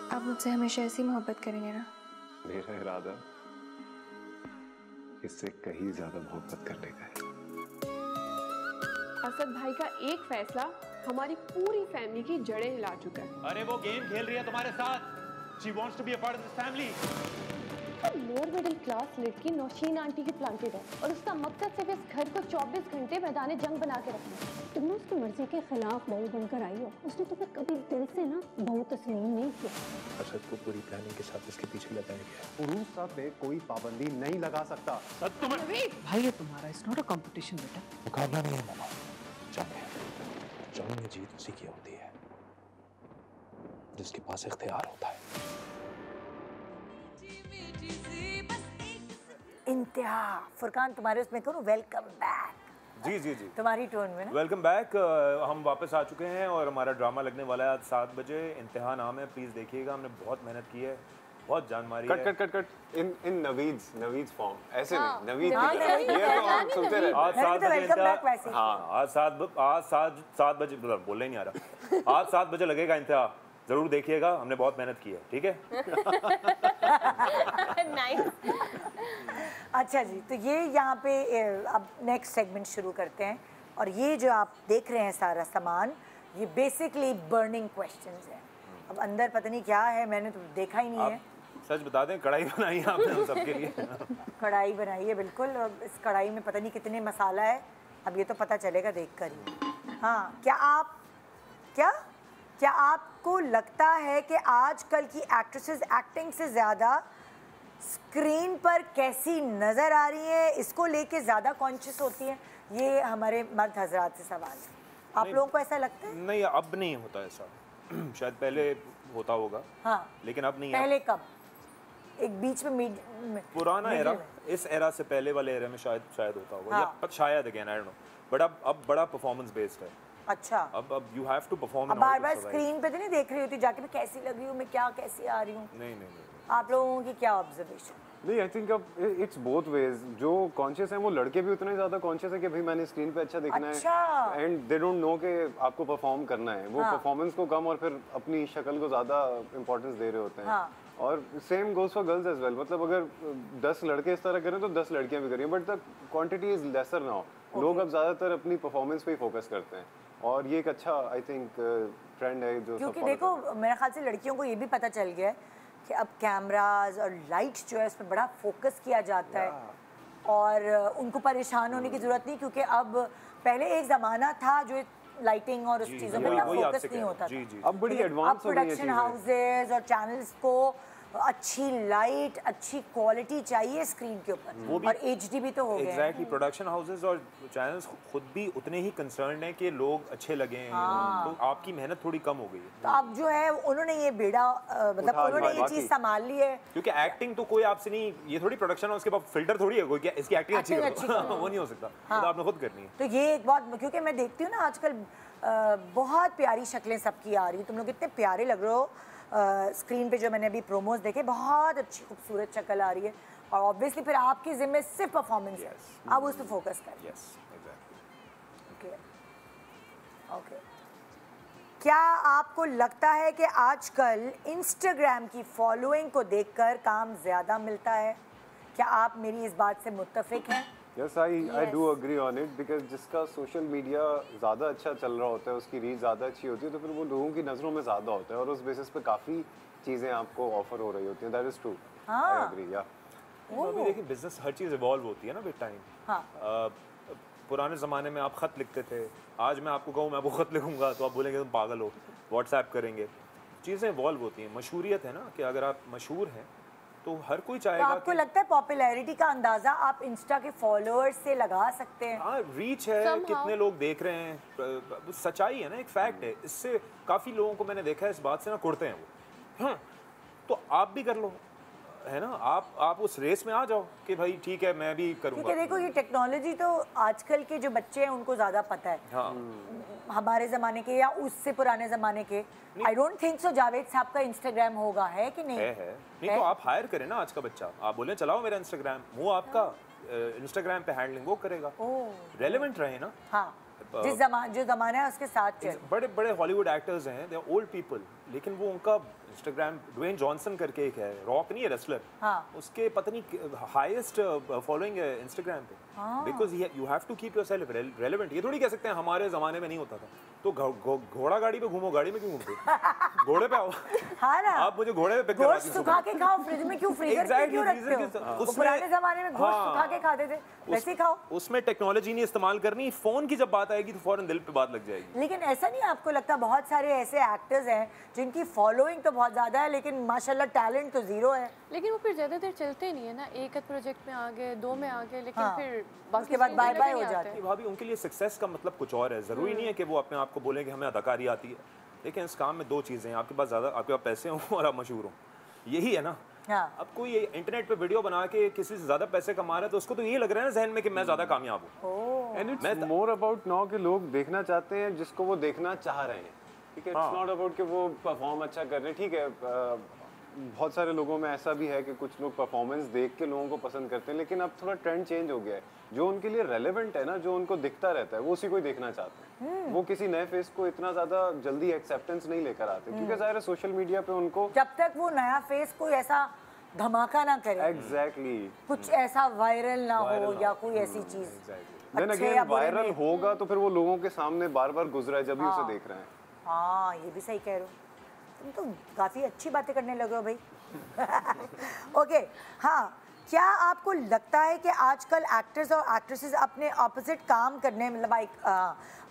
आप मुझसे हमेशा ऐसी मोहब्बत करेंगे ना? मेरा इरादा इससे कहीं ज्यादा मोहब्बत करने का है। असद भाई का एक फैसला हमारी पूरी फैमिली की जड़ें हिला चुका है। अरे वो गेम खेल रही है तुम्हारे साथ। She wants to be a part of this family. Lower middle class लड़की नौशीन आंटी की प्लांटेड है और उसका मकसद सिर्फ इस घर को 24 घंटे मैदान जंग बना के रखना है। तुमने उसकी मर्जी के खिलाफ बहू बनकर आई हो, उसने तुम्हें कभी दिल से ना बहू तस्लीम नहीं किया। असद को पूरी प्लानिंग के साथ इसके पीछे लगाया गया। उरूस साहब पे कोई पाबंदी नहीं लगा सकता। भाई ये तुम्हारा इट्स नॉट अ कंपटीशन बेटा। मुकाबला नहीं है मामा, जंग है। जंग में जीत उसी की होती है जिसके पास इख्तियार होता है। इंतहा। फुरकान तुम्हारे उसमें करूँ वेलकम बैक। जी जी जी तुम्हारी टोन में ना। Welcome back. हम वापस आ चुके हैं और हमारा ड्रामा लगने वाला है आज 7 बजे। इंतहा नाम है, प्लीज देखिएगा। हमने बहुत मेहनत की है, बहुत जान मारी है। Cut cut cut in Naveed's form ऐसे नहीं नवीद ये तो हम सुनते रहते हैं। आज 7 बजे इंतहा। हाँ आज 7 बजे बोलने ही नहीं आ रहा। आज 7 बजे लगेगा इंतहा, जरूर देखिएगा। हमने बहुत मेहनत की है, ठीक है। अच्छा जी, तो ये यहाँ पे अब नेक्स्ट सेगमेंट शुरू करते हैं और ये जो आप देख रहे हैं सारा सामान, ये बेसिकली बर्निंग क्वेश्चंस हैं। अब अंदर पता नहीं क्या है, मैंने तो देखा ही नहीं है। सच बता दें, कढ़ाई बनाई है आपने हम सबके लिए। कढ़ाई बनाई है बिल्कुल, और इस कढ़ाई में पता नहीं कितने मसाला है, अब ये तो पता चलेगा देख कर ही। हाँ, क्या आपको लगता है कि आजकल की एक्ट्रेसेस एक्टिंग से ज़्यादा स्क्रीन पर कैसी नज़र आ रही है, इसको लेके ज़्यादा कॉन्शियस होती है? ये हमारे मर्द हजरात से सवाल है। आप लोगों को ऐसा लगता है? नहीं, अब नहीं होता ऐसा। शायद पहले होता होगा। हाँ, लेकिन अब नहीं। पहले कब? एक बीच में पुराना एरा, इस एरा से पहले वाले एरा में शायद होता होगा। हाँ। या शायद again I don't know, but अब बड़ा परफॉर्मेंस बेस्ड है। अच्छा, अब यू हैव टू परफॉर्म। अब बार-बार स्क्रीन पे तो नहीं देख रही होती जाके मैं कैसी लग रही हूँ, मैं क्या कैसी आ रही हूँ? नहीं। आप लोगों की क्या ऑब्जर्वेशन? नहीं, आई थिंक अब इट्स बोथ वेज। जो कॉन्शियस है वो लड़के भी उतने ज़्यादा कॉन्शियस है कि भाई मैंने स्क्रीन पे अच्छा दिखना है, एंड दे डोंट नो कि आपको परफॉर्म करना है। वो परफॉर्मेंस को कम और फिर अपनी शक्ल को ज़्यादा इंपॉर्टेंस दे रहे होते हैं। और same goes for girls as well. मतलब अगर 10 लड़के इस तरह करें तो 10 लड़कियां भी करें, but the quantity is lesser now. लोग अब ज़्यादातर अपनी परफॉर्मेंस पे ही फोकस करते हैं और ये एक अच्छा आई थिंक ट्रेंड है जो क्योंकि देखो मेरे ख्याल से लड़कियों को ये भी पता चल गया है कि अब कैमराज और लाइट्स जो है उस पर बड़ा फोकस किया जाता है और उनको परेशान होने की ज़रूरत नहीं, क्योंकि अब पहले एक ज़माना था जो लाइटिंग और उस चीज़ों पर फोकस नहीं होता था। अब बड़ी एडवांस हो गई है प्रोडक्शन हाउसेज और चैनल्स को अच्छी लाइट, अच्छी क्वालिटी चाहिए स्क्रीन के ऊपर, और एचडी भी तो हो गए। एग्जैक्टली, प्रोडक्शन हाउसेज और चैनल्स खुद भी उतने ही कंसर्न हैं कि लोग अच्छे लगें। तो आपकी मेहनत थोड़ी कम हो गई है। तो अब जो है उन्होंने ये बेड़ा मतलब उन्होंने ये चीज़ संभाल ली है, क्योंकि एक्टिंग तो कोई आपसे नहीं, ये थोड़ी प्रोडक्शन है उसके बाद फिल्टर थोड़ी है कोई क्या इसकी एक्टिंग अच्छी करो। वो नहीं हो सकता, तो आपने खुद करनी है। तो ये एक बहुत, क्योंकि मैं देखती हूँ ना आजकल बहुत प्यारी शक्लें सबकी आ रही, तुम लोग इतने प्यारे लग रहे हो स्क्रीन पे। जो मैंने अभी प्रोमोज देखे, बहुत अच्छी खूबसूरत शक्ल आ रही है, और ऑब्वियसली फिर आपकी जिम्मे सिर्फ परफॉर्मेंस है, आप उस पर फोकस करें। ओके, क्या आपको लगता है कि आजकल इंस्टाग्राम की फॉलोइंग को देखकर काम ज़्यादा मिलता है? क्या आप मेरी इस बात से मुत्तफिक हैं? Yes, I do agree on it, because जिसका सोशल मीडिया ज़्यादा अच्छा चल रहा होता है, उसकी रीच ज़्यादा अच्छी होती है, तो फिर वो लोगों की नज़रों में ज़्यादा होता है और उस बेसिस पे काफ़ी चीज़ें आपको ऑफर हो रही होती हैं। That is true. I agree, yeah. अभी देखिए, बिजनेस हर चीज़ इवॉल्व होती है ना विद टाइम। पुराने ज़माने में आप ख़त लिखते थे, आज मैं आपको कहूँ मैं आपको ख़त लिखूँगा तो आप बोलेंगे तुम पागल हो, व्हाट्सएप करेंगे। चीज़ें इवॉल्व होती हैं। मशहूरियत है ना, कि अगर आप मशहूर हैं तो हर कोई चाहेगा। तो आपको लगता है पॉपुलैरिटी का अंदाजा आप इंस्टा के फॉलोअर्स से लगा सकते हैं? हाँ, रीच है, कितने लोग देख रहे हैं, सच्चाई है ना, एक फैक्ट है। इससे काफ़ी लोगों को मैंने देखा है इस बात से ना कुड़ते हैं वो। हाँ, तो आप भी कर लो, है ना, आप उस रेस में आ जाओ कि भाई ठीक है मैं भी करूँगा। क्योंकि देखो ये टेक्नोलॉजी तो आजकल के जो बच्चे हैं उनको ज़्यादा पता है। हाँ। हमारे ज़माने के या उससे पुराने ज़माने के, I don't think so Javed साहब का इंस्टाग्राम होगा, है कि नहीं? है। नहीं तो आप हायर करें ना आज का बच्चा, आप बोले चलाओ मेरा इंस्टाग्राम, वो आपका इंस्टाग्राम पे हैंडलिंग वो करेगा, रेलेवेंट रहे ना। हाँ, जो जमाना है उसके साथ चल। बड़े बड़े हॉलीवुड एक्टर्स हैं, दे आर ओल्ड पीपल, लेकिन वो उनका इंस्टाग्राम, ड्वेन जॉनसन करके एक है, रॉक नहीं है रेसलर, उसके पता नहीं हाईएस्ट फॉलोइंग है इंस्टाग्राम पे, because you have to keep yourself relevant. ये थोड़ी कह सकते हैं हमारे जमाने में नहीं होता था, तो घोड़ा गाड़ी पे घूमो, गाड़ी में क्यों घूमते घोड़े पे आओ। हाँ ना, आप मुझे घोड़े पे पिक करवा दीजिए, सुखा के खाओ, फ्रिज में क्यों, फ्रीजर में क्यों रखते हो? पुराने जमाने में गोश्त सुखा के खाते थे, वैसे ही खाओ। उसमें टेक्नोलॉजी नहीं इस्तेमाल करनी, फोन की जब बात आएगी तो फौरन दिल पे बात लग जाएगी। लेकिन ऐसा नहीं आपको लगता बहुत सारे ऐसे एक्टर्स हैं जिनकी फॉलोइंग तो बहुत ज्यादा है लेकिन माशाल्लाह टैलेंट तो जीरो है? लेकिन वो फिर ज्यादा देर चलते नहीं है ना, एक प्रोजेक्ट में आ गए, 2 में आ गए, लेकिन फिर उसके बाद बाय बाय हो जाते हैं। भाभी उनके लिए सक्सेस का मतलब कुछ और है, जरूरी नहीं है कि वो अपने आप को बोले कि हमें अदाकारी आती है। लेकिन इस काम में 2 चीजें हैं, आपके पास पैसे हों और आप मशहूर हो, यही है ना। अब कोई इंटरनेट पे वीडियो बना के किसी से ज्यादा पैसे कमा रहा है तो उसको तो यही लग रहा है ना जहन में कि मैं ज्यादा कामयाब हूँ। And it's more about now कि लोग देखना चाहते हैं जिसको वो देखना चाह रहे हैं, ठीक है। इट्स नॉट अबाउट कि वो परफॉर्म अच्छा कर रहे हैं, ठीक है। बहुत सारे लोगों में ऐसा भी है कि कुछ लोग परफॉर्मेंस देख के लोगों को पसंद करते हैं, लेकिन अब थोड़ा ट्रेंड चेंज हो गया है। जो उनके लिए रेलेवेंट है ना, जो उनको दिखता रहता है, वो उसी को ही देखना चाहते हैं। वो किसी नए फेस को इतना ज्यादा जल्दी एक्सेप्टेंस नहीं लेकर आते, क्योंकि जाहिर है सोशल मीडिया पे उनको जब तक वो नया फेस कोई ऐसा धमाका ना करे, एग्जैक्टली कुछ ऐसा वायरल ना हो या कोई ऐसी चीज, देन अगेन वायरल होगा तो फिर वो लोगों के सामने बार बार गुजरा है जब भी उसे देख रहे हैं। हाँ ये भी सही कह रहे हो, तुम तो काफी अच्छी बातें करने लगे हो भाई। ओके हाँ, क्या आपको लगता है कि आजकल एक्टर्स और एक्ट्रेसेस अपने ऑपोजिट काम करने, मतलब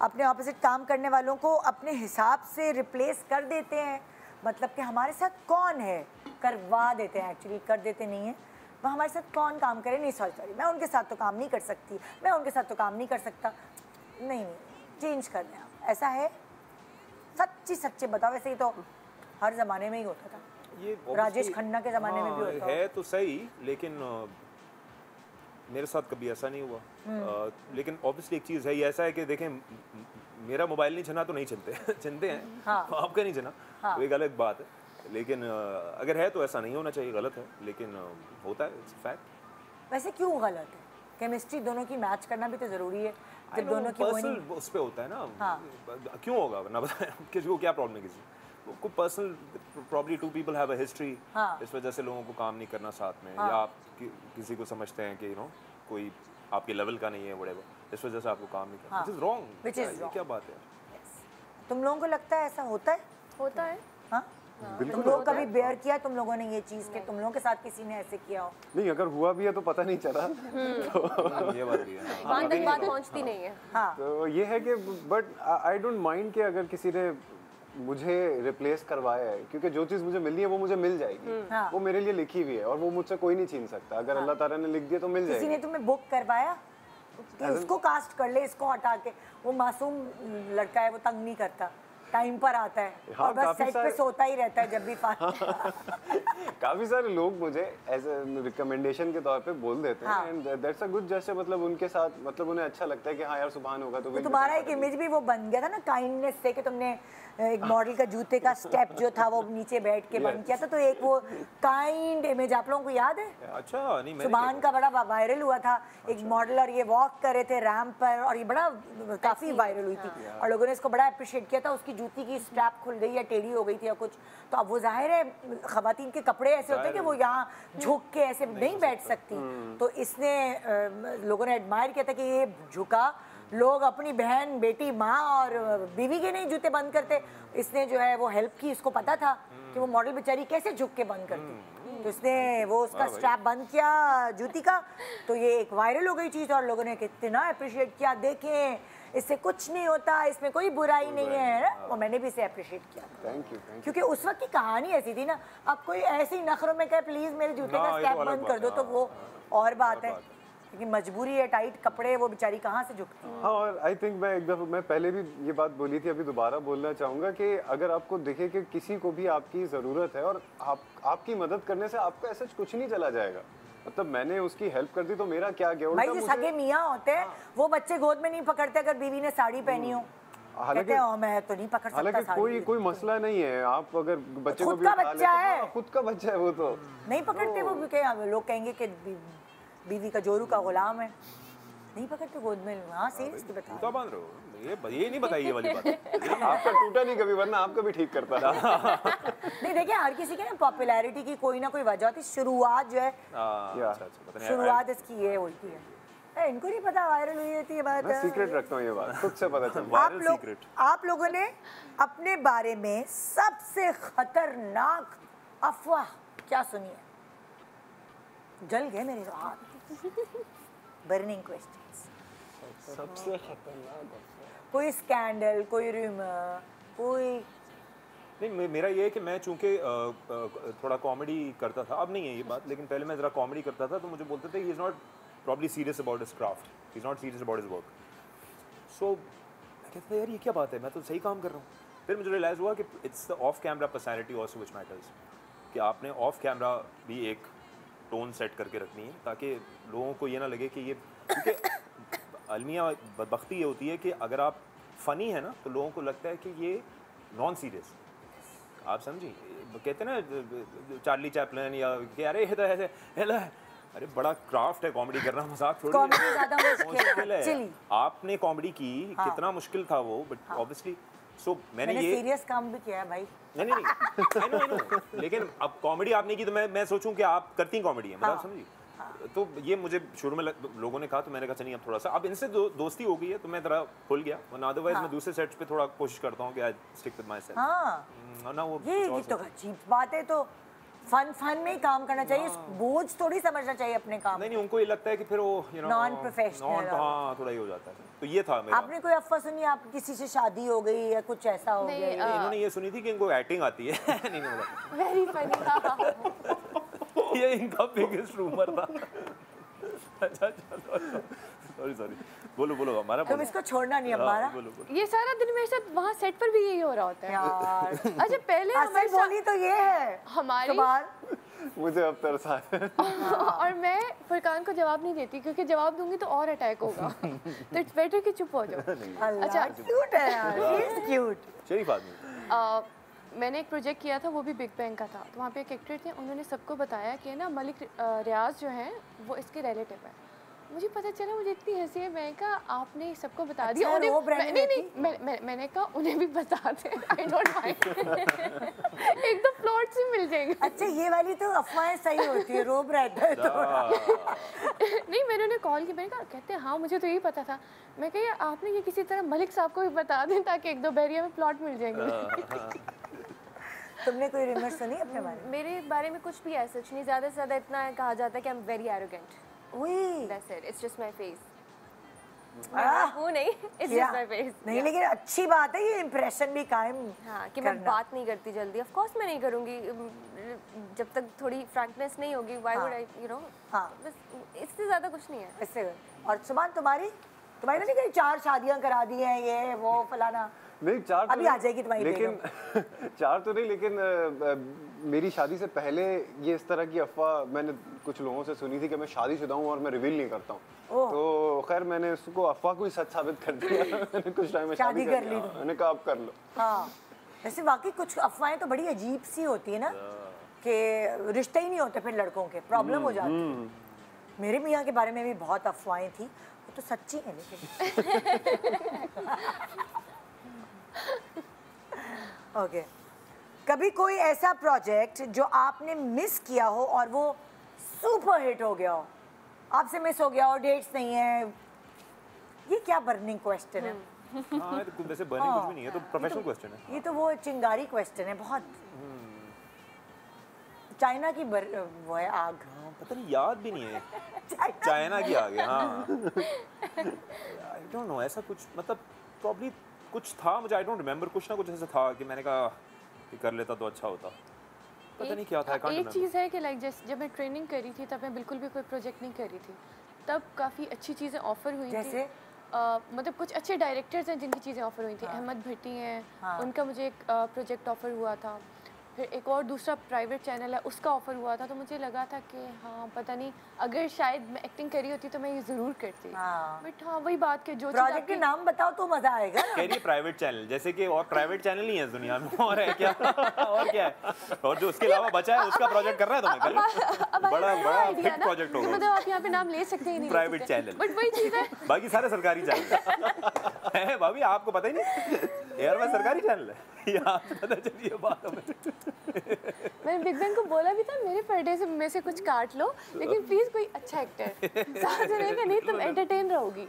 अपने ऑपोजिट काम करने वालों को अपने हिसाब से रिप्लेस कर देते हैं? मतलब कि हमारे साथ कौन है, करवा देते हैं, एक्चुअली कर देते नहीं है, वह हमारे साथ कौन काम करे, नहीं सॉरी मैं उनके साथ तो काम नहीं कर सकती, मैं उनके साथ तो काम नहीं कर सकता, नहीं चेंज कर दें आप, ऐसा है? सच्चे बताओ, वैसे ही तो हर जमाने में ही होता था, ये राजेश खन्ना के जमाने में भी होता है तो सही, लेकिन मेरे साथ कभी ऐसा नहीं हुआ। लेकिन ऑब्वियसली एक चीज़ है, ये ऐसा है कि देखें मेरा मोबाइल नहीं छना तो नहीं चलते चलते हैं, आपका नहीं छना तो एक अलग बात है, लेकिन अगर है तो ऐसा नहीं होना चाहिए, गलत है, लेकिन होता है, इट्स फैक्ट। वैसे क्यों गलत है? केमिस्ट्री दोनों की मैच करना भी तो जरूरी है, जब दोनों की पर्सनल उस पे होता है ना, क्यों होगा वरना बताएं किसी को क्या प्रॉब्लम है, किसी को personal probably 2 people have a history, इस वजह से लोगों को काम नहीं करना साथ में, या आप किसी को समझते हैं कि कोई आपके लेवल का नहीं है व्हाटएवर, इस वजह से आपको काम नहीं करना, व्हिच इज रॉन्ग। क्या बात है? तुम लोगों को लगता है ऐसा होता है? होता है हाँ, तुम लोग कभी बेयर किया तुम लोगों ने ये चीज के तुम लोगों के साथ किसी ने ऐसे किया हो? नहीं, अगर हुआ भी है तो पता नहीं चला। तो ये बात भी है, बात पहुंचती नहीं है। हाँ, तो ये है कि बट आई डोंट माइंड कि अगर किसी ने मुझे रिप्लेस करवाया है, क्योंकि जो चीज़ मुझे मिलनी है वो मुझे मिल जाएगी, वो मेरे लिए लिखी हुई है और वो मुझसे कोई नहीं छीन सकता। अगर अल्लाह ताला ने लिख दिया तो मिल जाएगी। किसी ने तुम्हें बुक करवाया कि उसको कास्ट कर ले, इसको हटा के, वो मासूम लड़का है, वो तंग नहीं करता, टाइम पर आता है और बस सेट पे सोता ही रहता है जब भी काफी सारे लोग मुझे एज ए रिकमेंडेशन के तौर पे बोल देते हैं, and that's a good gesture. मतलब उनके साथ मतलब उन्हें अच्छा लगता है कि हाँ यार सुभान होगा, तो तुम्हारा एक इमेज भी वो बन गया था ना काइंडनेस से, कि तुमने एक मॉडल का जूते का स्टेप जो था वो नीचे बैठ के बंद किया था, तो एक वो काइंड इमेज आप लोगों को याद है? अच्छा, नहीं मैंने सुभान का बड़ा वायरल हुआ था, एक मॉडल और ये वॉक कर रहे थे रैंप पर और ये बड़ा काफी वायरल हुई थी और लोगों ने इसको बड़ा अप्रिशिएट किया था। उसकी जूती की स्ट्रैप खुल गई या टेढ़ी हो गई थी या कुछ, तो अब वो जाहिर है खवातीन के कपड़े ऐसे होते हैं कि वो यहाँ झुक के ऐसे नहीं बैठ सकती, तो इसने लोगों ने एडमायर किया था कि ये झुका, लोग अपनी बहन बेटी माँ और बीवी के नहीं जूते बंद करते, इसने जो है वो हेल्प की, इसको पता था कि वो मॉडल बेचारी कैसे झुक के बंद करती, तो इसने वो उसका स्ट्रैप बंद किया जूती का, तो ये एक वायरल हो गई चीज़ और लोगों ने कितना अप्रिशिएट किया, देखें इससे कुछ नहीं होता, इसमें कोई बुराई नहीं है ना, और मैंने भी इसे अप्रिशिएट किया। Thank you. क्योंकि उस वक्त की कहानी ऐसी थी ना, अब कोई ऐसे ही नखरों में कहे प्लीज मेरे जूते का स्ट्रैप बंद कर दो, तो वो और बात है, लेकिन मजबूरी है, टाइट कपड़े, वो बेचारी कहाँ से झुकती है। हाँ, और आई थिंक मैं एक दफ़ा मैं पहले भी ये बात बोली थी, अभी दोबारा बोलना चाहूँगा कि अगर आपको दिखे कि किसी को भी आपकी ज़रूरत है और आपकी मदद करने से आपका ऐसा कुछ नहीं चला जाएगा, मतलब मैंने उसकी हेल्प कर दी तो मेरा क्या गया। भाई जो सगे मियाँ होते हैं वो बच्चे गोद में नहीं पकड़ते अगर बीवी ने साड़ी पहनी हो, हालांकि मैं तो नहीं पकड़ सकता, हालांकि कोई मसला नहीं है, आप अगर बच्चे को खुद का बच्चा है, खुद का बच्चा है, वो तो नहीं पकड़ते, वो लोग कहेंगे कि बीवी का जोरू का गुलाम है, नहीं पकड़ते गोद में लूँ? हाँ सीरियसली बता। जूता बांध रहे हो? ये नहीं बताइए वाली बात। आपका टूटा नहीं कभी, वरना आपका भी ठीक करता था। नहीं देखिए, हर किसी के ना पॉपुलैरिटी की कोई ना कोई वजह होती है। शुरुआत जो है, शुरुआत इसकी ये होती है। इनको नहीं पता वायरल हुई होती है बात। मैं सीक्रेट रखता हूँ ये बात, खुद से पता चलता है। आप लोगों ने अपने बारे में सबसे खतरनाक अफवाह क्या सुनी है? जल गए मेरे हाथ। Burning questions. सबसे खतरनाक कोई स्कैंडल, कोई रूमर, कोई नहीं। मेरा ये है कि मैं चूंकि थोड़ा कॉमेडी करता था, अब नहीं है ये बात, लेकिन पहले मैं ज़रा कॉमेडी करता था तो मुझे बोलते थे he is not probably serious about his craft, he is not serious about his work. So मैं कहता था यार ये क्या बात है, मैं तो सही काम कर रहा हूँ। फिर मुझे रियलाइज़ हुआ कि it's the of camera personality also which matters, कि आपने ऑफ कैमरा भी एक टोन सेट करके रखनी है ताकि लोगों को ये ना लगे कि ये, क्योंकि अलमिया बदबख्ती ये होती है कि अगर आप फ़नी है ना तो लोगों को लगता है कि ये नॉन सीरियस। आप समझिए, कहते हैं ना चार्ली चैपलिन या कि अरे ये तो ऐसे हेला, अरे बड़ा क्राफ्ट है कॉमेडी करना, मजाक थोड़ी मुश्किल है। आपने कॉमेडी की, कितना मुश्किल था वो, बट ऑब्वियसली सो मैंने ये सीरियस काम भी किया है भाई। नहीं आई नो लेकिन अब कॉमेडी आपने की तो मैं सोचूं कि आप करती कॉमेडी है, मतलब समझिए। तो ये मुझे शुरू में लोगों ने कहा तो मैंने कहा चलिए अब थोड़ा सा, अब इनसे दोस्ती हो गई है तो मैं थोड़ा खुल गया, वरना अदरवाइज मैं दूसरे सेट्स पे थोड़ा कोशिश करता हूँ कि I stick with my self. हां ना वो ये तो अजीब बात है। तो फन में ही काम करना चाहिए, बोझ थोड़ी समझना चाहिए अपने काम। नहीं उनको ये लगता है कि फिर वो यू नो नॉन प्रोफेशनल, हाँ थोड़ा ही हो जाता है। तो ये था मेरा। आपने कोई अफवाह सुनी आप किसी से शादी हो गई या कुछ ऐसा हो गया? इन्होंने ये सुनी थी कि इनको एक्टिंग आती है। नहीं वेरी फनी। ये इनका बिगेस्ट रूमर था। अच्छा सॉरी बोलो हमारा। तुम इसको छोड़ना नहीं हमारा। ये सारा दिन मेरे साथ वहाँ सेट पर भी यही हो रहा होता है यार। अच्छा पहले हमारी बोली तो ये है हमारी, मुझे अब तरस आ रहा है। और मैं फुरकान को जवाब नहीं देती क्योंकि जवाब दूंगी तो और अटैक होगा। तो इट्स बेटर कि चुप हो जाओ। अच्छा क्यूट है यार, ही इज क्यूट, शरीफ आदमी। मैंने एक प्रोजेक्ट किया था, वो भी बिग बैंग का था। तो वहाँ पे एक एक्टर थे, उन्होंने सबको बताया कि ना मलिक रियाज जो हैं वो इसके रिलेटिव है। मुझे पता चला, मुझे इतनी हंसी है। मैंने कहा आपने सबको बता दिया? मैंने कहा उन्हें भी बता दें, आई डोंट माइंड। एक दो प्लॉट से मिल जाएंगे। अच्छा ये वाली तो अफवाहें सही होती है, रोब रहता है तो। नहीं मैंने उन्हें कॉल की, मैंने कहा, कहते हैं हाँ मुझे तो यही पता था। मैं कही आपने ये किसी तरह मलिक साहब को भी बता दें ताकि एक दो बैरिया में प्लॉट मिल जाएंगे। तुमने कोई रिमर सुनी अपने बारे में? मेरे बारे में कुछ भी ऐसा नहीं, ज़्यादा से ज़्यादा इतना कहा जाता है कि I am very arrogant. That's it. It's just my face. हूँ नहीं, it's just my face. नहीं लेकिन अच्छी बात है, ये इम्प्रेशन भी कायम। हाँ कि मैं बात नहीं करती जल्दी। Of course मैं नहीं करूँगी जब तक थोड़ी फ्रैंकनेस नहीं होगी। Why would I, you know? हाँ बस इससे ज़्यादा कुछ नहीं है। इससे। और सुभान तुम्हारी नहीं कहीं 4 शादियाँ करा दी हैं, ये वो फलाना? नहीं 4 तो अभी आ जाएगी तुम्हारी, लेकिन 4 तो नहीं, लेकिन मेरी शादी से पहले ये इस तरह की अफवाह मैंने कुछ लोगों से सुनी थी कि मैं शादीशुदा हूँ और मैं रिवील नहीं करता हूँ। तो खैर मैंने उसको अफवाह को ही सच साबित कर दिया। मैंने कुछ टाइम में शादी कर ली। मैंने कहा आप कर लो। हाँ वैसे वाकई कुछ अफवाहें तो बड़ी अजीब सी होती है ना, कि रिश्ते ही नहीं होते फिर लड़कों के, प्रॉब्लम हो जाती है। मेरे मियाँ के बारे में भी बहुत अफवाहें थी, वो तो सच्ची है लेकिन। ओके कभी कोई ऐसा प्रोजेक्ट जो आपने मिस किया हो और वो सुपर हिट हो गया हो? आपसे मिस हो गया हो, डेट्स नहीं है, ये क्या बर्निंग क्वेश्चन है? हाँ तो वैसे बर्निंग कुछ भी नहीं है, तो प्रोफेशनल क्वेश्चन है। ये तो वो चिंगारी क्वेश्चन है बहुत। चाइना की वो है आग, पता नहीं याद भी नहीं है। चाइना की आग है। हाँ आई डोंट नो, ऐसा कुछ मतलब प्रॉब्ली कुछ था, मुझे आई डोंट रिमेम्बर। कुछ ना कुछ ऐसा था कि मैंने कहा कि कर लेता तो अच्छा होता, पता नहीं क्या था। एक चीज़ है कि लाइक जैसे जब मैं ट्रेनिंग करी थी तब मैं बिल्कुल भी कोई प्रोजेक्ट नहीं करी थी, तब काफ़ी अच्छी चीज़ें ऑफर हुई थी। मतलब कुछ अच्छे डायरेक्टर्स हैं जिनकी चीज़ें ऑफर हुई थी। अहमद भट्टी हैं, उनका मुझे एक प्रोजेक्ट ऑफर हुआ था। फिर एक और दूसरा प्राइवेट चैनल है उसका ऑफ़र हुआ था, तो मुझे लगा था कि हाँ पता नहीं अगर शायद मैं एक्टिंग करी होती तो मैं ये ज़रूर करती। बट हाँ वही बात कि जो प्रोजेक्ट के नाम बताओ तो मज़ा आएगा ना। कह रही प्राइवेट चैनल, जैसे कि और प्राइवेट चैनल ही है दुनिया में, और है क्या और क्या है, और जो उसके अलावा बचा है उसका प्रोजेक्ट कर रहा है तो मैं बड़ा फिट प्रोजेक्ट होगा। मतलब आप यहाँ पे नाम ले सकते ही नहीं, प्राइवेट चैनल, बट वही चीज़ है, बाकी सारे सरकारी चैनल है भाभी, आपको पता ही नहीं एयरवेल सरकारी चैनल है, यहाँ पता चलिए बात हमें। मैंने बिग बैंग को बोला भी था मेरे पर्दे से में से कुछ काट लो, लेकिन प्लीज कोई अच्छा एक्टर साथ रहेगा, नहीं तुम एंटरटेन रहोगी।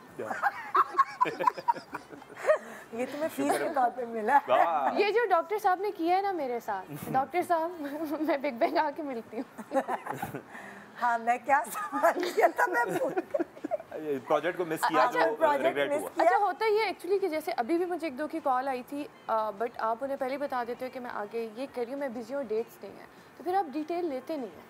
ये तुम्हें फीस के तौर पे मिला। ये जो डॉक्टर साहब ने किया है ना मेरे साथ, डॉक्टर साहब मैं बिग बैंग आके मिलती हूँ। हाँ मैं क्या सवाल किया था मैं प्रोजेक्ट को मिस किया जो रिग्रेट हुआ। अच्छा होता ही है एक्चुअली कि जैसे अभी भी मुझे एक दो की कॉल आई थी, बट आप उन्हें पहले बता देते हो कि मैं आगे ये कर रही हूँ, मैं बिजी हूँ, डेट्स नहीं है, तो फिर आप डिटेल लेते नहीं हैं।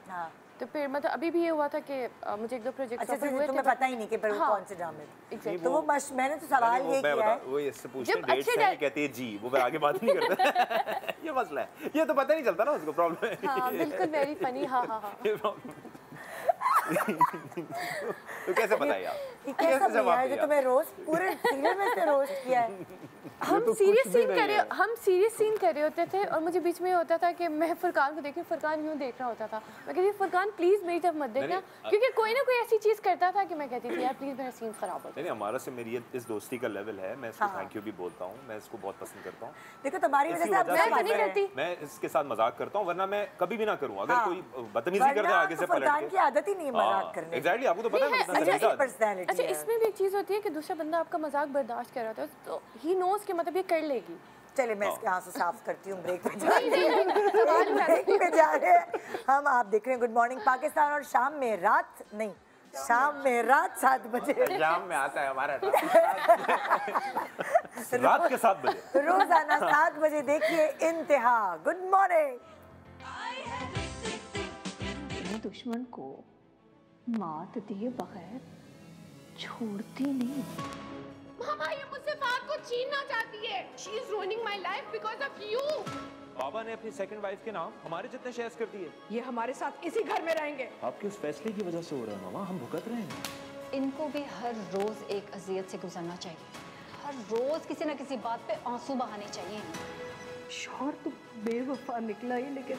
हाँ तो फिर मतलब अभी भी ये हुआ था कि मुझे एक दो प्रोजेक्ट अच्छा हुए थे, तुम्हें पता ही नहीं कि पर वो कौन से ड्रामे थे। तो वो मैंने तो सवाल ये किया है, वो इससे पूछते हैं डेट्स हैं, कहती है जी, वो फिर आगे बात नहीं करता। ये मसला है, ये तो पता नहीं चलता ना उसको, प्रॉब्लम है। हाँ बिल्कुल वेरी फनी। हाँ हाँ हाँ तो कैसे बताइए आप, कैसा जवाब है जो तुम्हें रोस्ट पूरे सीरियल में से रोस्ट किया है? हम सीरियस सीन कर रहे होते थे और मुझे बीच में होता था कि मैं फुरकान को देखी, फुरकान यूँ देख रहा होता था, मैं कहती फुरकान प्लीज मेरी तरफ मत देखना, क्योंकि कोई ना कोई ऐसी चीज करता था कि मैं कहती थी यार प्लीज मेरा सीन खराब हो। नहीं हमारा से मेरी इस दोस्ती का लेवल है, मैं इसको थैंक यू भी बोलता हूँ, मैं इसको बहुत पसंद करता हूँ। देखो तुम्हारी वजह से मैं इसके साथ मजाक करता हूँ, वरना मैं कभी भी ना करूँ। अगर कोई बदतमीजी कर दे आगे से पलट के, की आदत ही नहीं है मजाक करने। एग्जैक्टली, आपको तो पता है। अच्छा इसमें भी एक चीज होती है कि दूसरा बंदा आपका मजाक बर्दाश्त कर रहा था तो ही नोज कि मतलब ये कर लेगी। चले मैं इसके आंसू साफ करती हूँ, ब्रेक पे जा रहे हैं हम। आप देख रहे हैं गुड मॉर्निंग पाकिस्तान और शाम में रात 7 बजे शाम में आता है हमारा रात के 7 बजे रोजाना 7 बजे देखिए इंतहा। Good morning. दुश्मन को मात दिए बगैर छोड़ती नहीं। मामा ये मुझसे फाद को छीनना चाहती है। She is ruining my life because of you. बाबा ने अपनी सेकंड वाइफ के नाम हमारे जितने शेयर्स कर दिए। ये हमारे साथ इसी घर में रहेंगे। आपके उस फैसले की वजह से हो रहा है मामा, हम भुगत रहे हैं। इनको भी हर रोज एक अजियत से गुजरना चाहिए, हर रोज किसी न किसी बात पे आंसू बहाने चाहिए। शौहर तो बेवफा निकला ही, लेकिन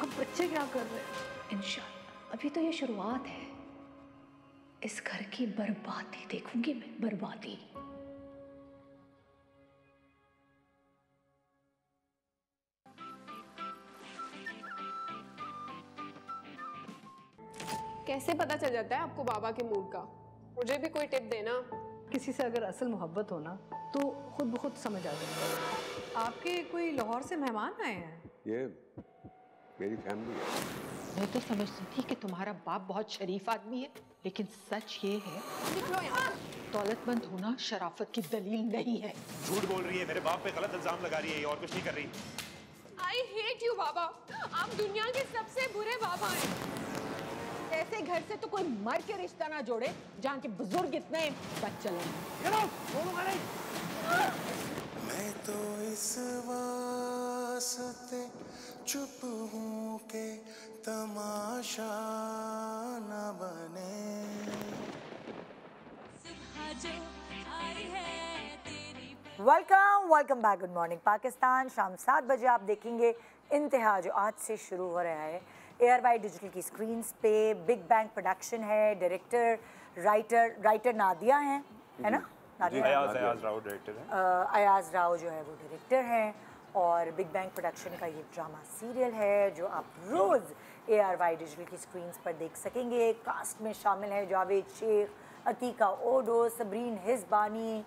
अब बच्चे क्या कर रहे हैं? इंशाल्लाह अभी तो ये शुरुआत है, इस घर की बर्बादी देखूंगी मैं, बर्बादी। कैसे पता चल जाता है आपको बाबा के मूड का? मुझे भी कोई टिप देना। किसी से अगर असल मोहब्बत हो ना तो खुद ब खुद समझ आ जाता है। आपके कोई लाहौर से मेहमान आए हैं? ये मेरी फैमिली है। मैं तो समझती थी कि तुम्हारा बाप बहुत शरीफ आदमी है, लेकिन सच ये है दौलतमंद होना शराफत की दलील नहीं है। झूठ बोल रही है, मेरे बाप पे गलत इल्जाम लगा रही है, और कुछ नहीं कर रही। I hate you बाबा, आप दुनिया के सबसे बुरे बाबा हैं। ऐसे घर से तो कोई मर के रिश्ता ना जोड़े जहाँ के बुजुर्ग इतने बच चले। मैं तो इस वास्ते चुप हूँ के तमाशा न बने। Welcome back. Good morning Pakistan. शाम 7 बजे आप देखेंगे इंतहा, जो आज से शुरू हो रहा है एयरवाई डिजिटल की स्क्रीन्स पे। बिग बैंग प्रोडक्शन है, डायरेक्टर राइटर नादिया हैं, है ना? अयाज राव डायरेक्टर है। अयाज राव जो है वो डायरेक्टर हैं, और बिग बैंग प्रोडक्शन का ये ड्रामा सीरियल है जो आप रोज़ ARY डिजिटल की स्क्रीन्स पर देख सकेंगे। कास्ट में शामिल है जावेद शेख, अतीका ओडो, सबरीन हिज़बानी,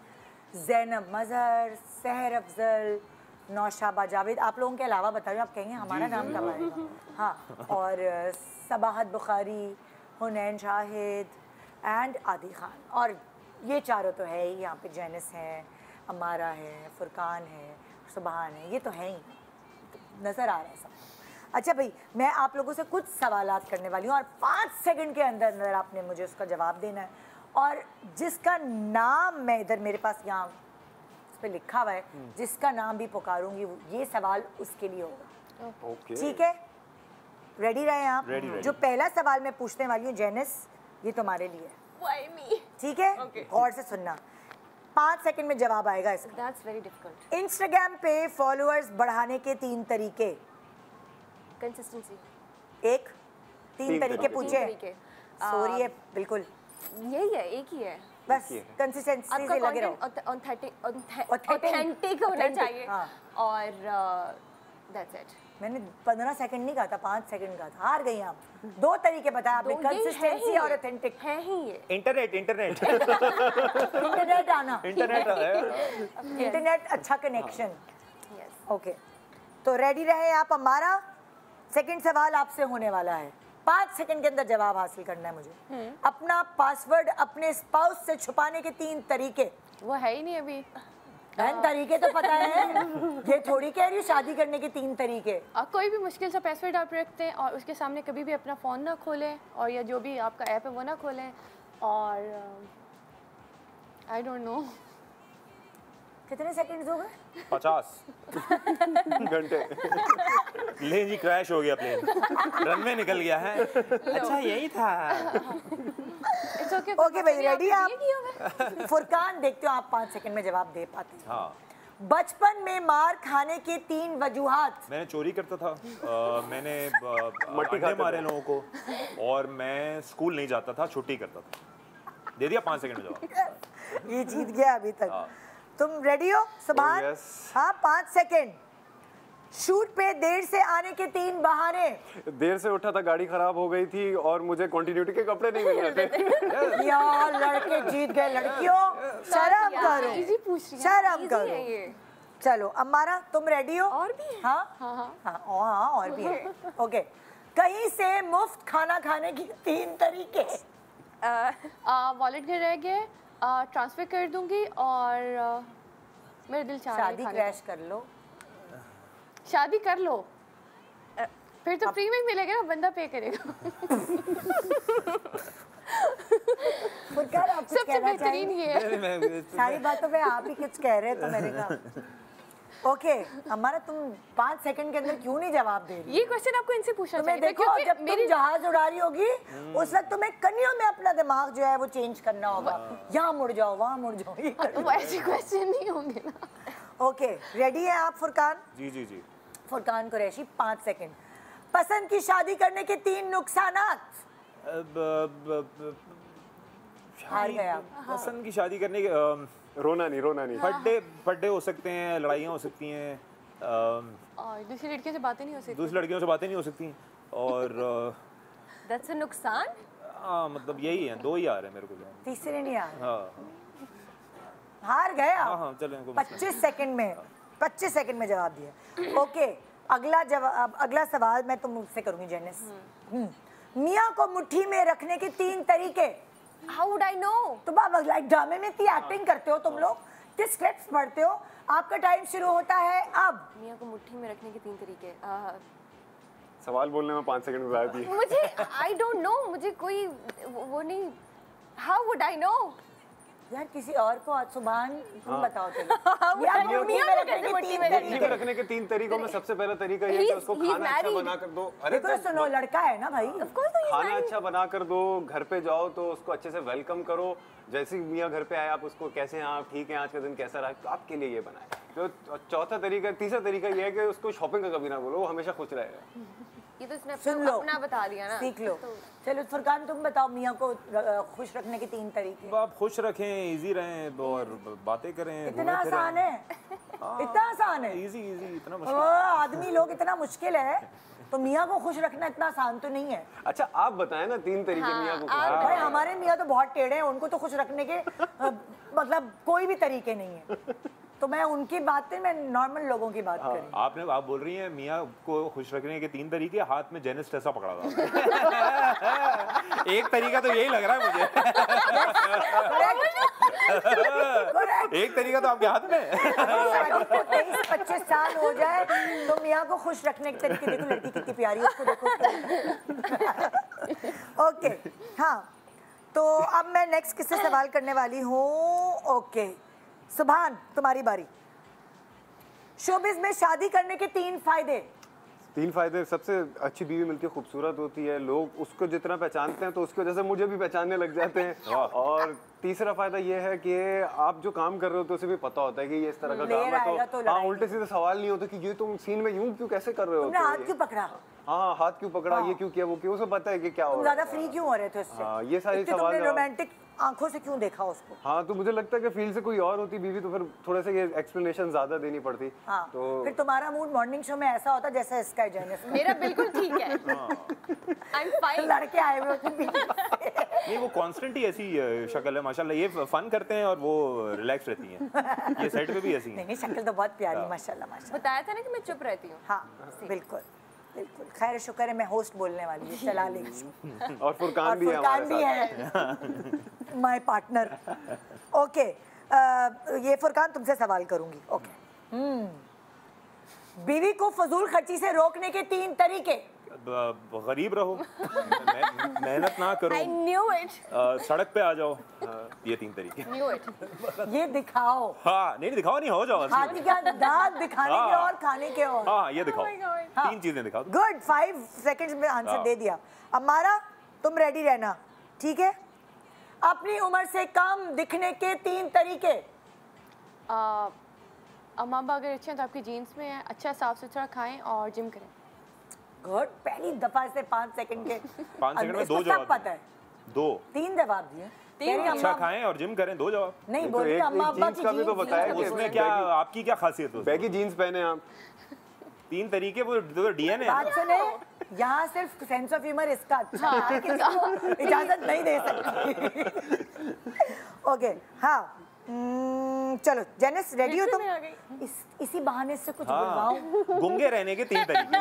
ज़ैनब मज़हर, सहर अफजल, नौशाबा जावेद। आप लोगों के अलावा बता रही हूँ, आप कहेंगे हमारा नाम कब आएगा। हाँ, और सबाहत बुखारी, हुनैन शाहिद एंड आदि खान, और ये चारों तो है ही। यहाँ पे जैनिस है, अमारा है, फुरकान है, सुबहान है, ये तो है ही, नज़र आ रहा है सब। अच्छा भाई, मैं आप लोगों से कुछ सवालात करने वाली हूँ और 5 सेकंड के अंदर अंदर आपने मुझे उसका जवाब देना है। और जिसका नाम मैं इधर मेरे पास यहाँ पे लिखा हुआ है जिसका नाम भी पुकारूंगी ये सवाल उसके लिए होगा। ठीक है, रेडी रहे आप? जो पहला सवाल मैं पूछने वाली हूँ जेनिस, ये तुम्हारे लिए। ठीक है, गौर से सुनना। 5 सेकंड में जवाब आएगा इसका। That's very difficult. इंस्टाग्राम पे फॉलोअर्स बढ़ाने के 3 तरीके। Consistency. 3 तरीके पूछे। सॉरी है, बिल्कुल यही है, एक ही है बस। कंसिस्टेंसी से लगे रहो। ऑथेंटिक होना चाहिए और दैट्स इट। मैंने 15 सेकंड नहीं कहा था, 5 सेकंड कहा था। हार गई आप। 2 तरीके बताया आपने, कंसिस्टेंसी और ऑथेंटिक। है ही ये। इंटरनेट आना, इंटरनेट अच्छा कनेक्शन। ओके, तो रेडी रहे आप। हमारा सेकंड सवाल आपसे होने वाला है। 5 सेकंड के अंदर जवाब हासिल करना है मुझे। अपना पासवर्ड अपने स्पाउस से छुपाने के 3 तरीके। वो है ही नहीं अभी। तरीके तो पता है, ये थोड़ी कह रही हूँ शादी करने के 3 तरीके। कोई भी मुश्किल सा पासवर्ड आप रखते हैं और उसके सामने कभी भी अपना फ़ोन ना खोलें, और या जो भी आपका ऐप है वो ना खोलें। और आई डोंट नो कितने सेकंड्स हो गए? 50 घंटे। ले जी, क्रैश हो गया प्लेन, रनवे निकल गया है। अच्छा यही था। ओके भाई, रेडी आप? फुरकान, देखते हो आप 5 सेकंड में जवाब दे पाते हैं। हाँ। बचपन में मार खाने के 3 वजूहात। मैंने चोरी करता था, मैंने अंडे मारे लोगों को, और मैं स्कूल नहीं जाता था, छुट्टी करता था। दे दिया 5 सेकंड में जवाब। ये जीत गया अभी तक। हाँ। तुम रेडी हो सुभान? हाँ, 5 सेकंड। शूट पे देर से आने के 3 बहाने। देर से उठा था, गाड़ी खराब हो गई थी और मुझे कंटिन्यूटी के कपड़े नहीं मिल रहे थे। यार लड़के जीत गए। लड़कियों शर्म करो, शर्म करो। चलो अम्मारा, तुम रेडी हो? और भी है? हाँ हाँ, और भी है। ओके, कहीं से मुफ्त खाना खाने की 3 तरीके। वॉलेट घर रह गए, ट्रांसफर कर दूंगी, और मेरा दिल चाह रहा है शादी क्रैश कर लो। शादी कर लो, फिर तो फ्री में मिलेगा ना, बंदा पे करेगा। सबसे बेहतरीन ये है। सारी बातों पे आप ही कुछ कह रहे हैं तो मेरे का। ओके हमारा, तुम 5 सेकंड के अंदर क्यों नहीं जवाब दे रही? ये क्वेश्चन आपको इनसे पूछना चाहिए। देखो, जब मेरी जहाज उड़ा रही होगी उस वक्त तुम्हें कनियों में अपना दिमाग जो है वो चेंज करना होगा। यहाँ मुड़ जाओ, वहाँ मुड़ जाओ, वो ऐसे क्वेश्चन नहीं होंगे ना। ओके, रेडी है आप फुरकान? जी। फुरकान कुरैशी, 5 सेकंड। पसंद की शादी करने के 3 नुकसानात। हार गया। पसंद की शादी करने के रोना नहीं। फड्डे हो सकते हैं, लड़ाइयाँ हो सकती हैं, दूसरी लड़कियों से बातें नहीं हो सकती। दूसरी लड़कियों से बातें नहीं हो सकती, और That's a नुकसान? हाँ, मतलब यही है, 2 ही आ रहे हैं मेरे को। तीसरे नहीं आ रहे। हाँ, हार गए आप। हाँ, चलें। 25 सेकंड में 25 सेकंड में जवाब दिया। ओके, अगला सवाल मैं तुमसे करूंगी जेनिस। मियाँ को मुट्ठी में रखने के 3 तरीके। How would I know? तुम लाइक ड्रामे में इतनी एक्टिंग करते हो तुम लोग, किस स्क्रिप्ट्स पढ़ते हो? आपका टाइम शुरू होता है अब। मियाँ को मुट्ठी में रखने के 3 तरीके। सवाल बोलने में 5 सेकंड बता दी। मुझे I don't know, मुझे कोई वो नहीं। How would I know? यार किसी और को आज सुभान तुम बताओ। मुट्ठी में रखने के 3 तरीकों में सबसे पहला तरीका ये है कि उसको खाना अच्छा बना कर दो। अरे तो सुनो, लड़का है ना भाई, खाना अच्छा बना कर दो। घर पे जाओ तो उसको अच्छे से वेलकम करो। जैसे ही मियाँ घर पे आए, आप उसको कैसे हैं आप, ठीक है, आज का दिन कैसा रहा, तो आपके लिए ये बनाए। तो तीसरा तरीका ये है कि उसको शॉपिंग का कभी ना बोलो, वो हमेशा खुश रहेगा। ये तो इसने अपना बता दिया ना, सीख लो। चलो फुरकान तुम बताओ, मियाँ को खुश रखने के 3 तरीके। आप खुश रखें, इजी रहें और बातें करें। इतना आसान है? इतना आसान है? इजी इतना मुश्किल। आदमी लोग इतना मुश्किल है, तो मियाँ को खुश रखना इतना आसान तो नहीं है। अच्छा आप बताएं ना 3 तरीके मियाँ को खुश रखने। भाई हमारे मियाँ तो बहुत टेढ़े हैं, उनको तो खुश रखने के मतलब कोई भी तरीके नहीं है। तो मैं उनकी बात नहीं, मैं नॉर्मल लोगों की बात कर रही हूँ। आप बोल रही हैं मियाँ को खुश रखने के 3 तरीके, हाथ में जेनिस टेसा पकड़ा था। एक तरीका तो यही लग रहा है मुझे। एक तरीका तो आपके हाथ में। 23-25 साल हो जाए तो मियाँ को खुश रखने के तरीके देखो, लड़की कितनी प्यारी है, उसको देखो। ओके हाँ, तो अब मैं नेक्स्ट किससे सवाल करने वाली हूँ। ओके सुभान तुम्हारी बारी। शोबिज में शादी करने के 3 फायदे। 3 फायदे, सबसे अच्छी बीवी मिलती है, खूबसूरत होती है, लोग उसको जितना पहचानते हैं तो उसकी वजह से मुझे भी पहचानने लग जाते हैं। और तीसरा फायदा ये है कि आप जो काम कर रहे हो तो उसे भी पता होता है कि ये इस तरह का काम है, तो हाँ उल्टे सीधे सवाल नहीं होते कि ये तुम सीन में यूं क्यों कैसे कर रहे हो, हाथ क्यों पकड़ा, हाँ हाथ क्यों पकड़ा, ये क्यों किया, वो क्यों, उसे पता है कि क्या हो रहा है, ज्यादा फ्री क्यों हो रहे थे उससे, हाँ ये सारी सवाल, रोमांटिक आंखों से क्यों देखा उसको। हाँ तो मुझे लगता है कि फील्ड से कोई और होती बीवी तो फिर थोड़ा सा ये एक्सप्लेनेशन ज्यादा देनी पड़ती। हाँ, तो फिर तुम्हारा मूड मॉर्निंग शो में ऐसा होता जैसे इसका जेनिस। मेरा बिल्कुल ठीक है, आई एम फाइन। लड़के आए हुए नहीं, वो कांस्टेंट ही ऐसी शक्ल है माशाल्लाह, ये फन करते हैं और वो रिलैक्स रहती हैं, ये सेट पे भी ऐसी हैं। नहीं शक्ल तो बहुत प्यारी माशाल्लाह माशाल्लाह। बताया था ना कि मैं चुप रहती हूँ। हाँ बिल्कुल बिल्कुल, खैर शुक्र है मैं होस्ट बोलने वाली हूँ, चला लेगी। और फुरकान भी है हमारे साथ, माय पार्टनर। ओके, ये फुरकान तुमसे सवाल करूंगी। ओके, बीवी को फजूल खर्ची से रोकने के 3 तरीके। गरीब रहो, मेहनत ना करो, I knew it. सड़क पे आ जाओ, ये 3 तरीके। Knew it. ये दिखाओ। हाँ नहीं दिखाओ, नहीं हो जाओ, हाथी का दांत दिखाने के और खाने के और। हाँ ये दिखाओ, 3 चीजें दिखाओ। गुड, 5 सेकंड्स में आंसर दे दिया। अमारा तुम रेडी रहना, ठीक है। अपनी उम्र से कम दिखने के 3 तरीके। अम्मा बाबा अगर अच्छे हैं तो आपकी जीन्स में है, अच्छा साफ सुथरा खाएं और जिम करें। गुड, पहली दफा से 5 सेकंड के 5 सेकंड में 2 जवाब पता है, 3 जवाब दिए। अच्छा खाएं और जिम करें, 2 जवाब नहीं बोलिए। अम्मा अब्बा की का भी तो बताया कि उसमें क्या आपकी क्या खासियत है, बैगी जीन्स पहने आप, 3 तरीके, वो डीएनए है। बात सुने, यहाँ सिर्फ सेंस ऑफ ह्यूमर इसका अच्छा है, किसी को इजाजत नहीं दे सकती। ओके हाँ, चलो जेनिस रेडी हो तुम? इसी बहाने से कुछ बुलवाऊं। गुंगे रहने के 3 तरीके।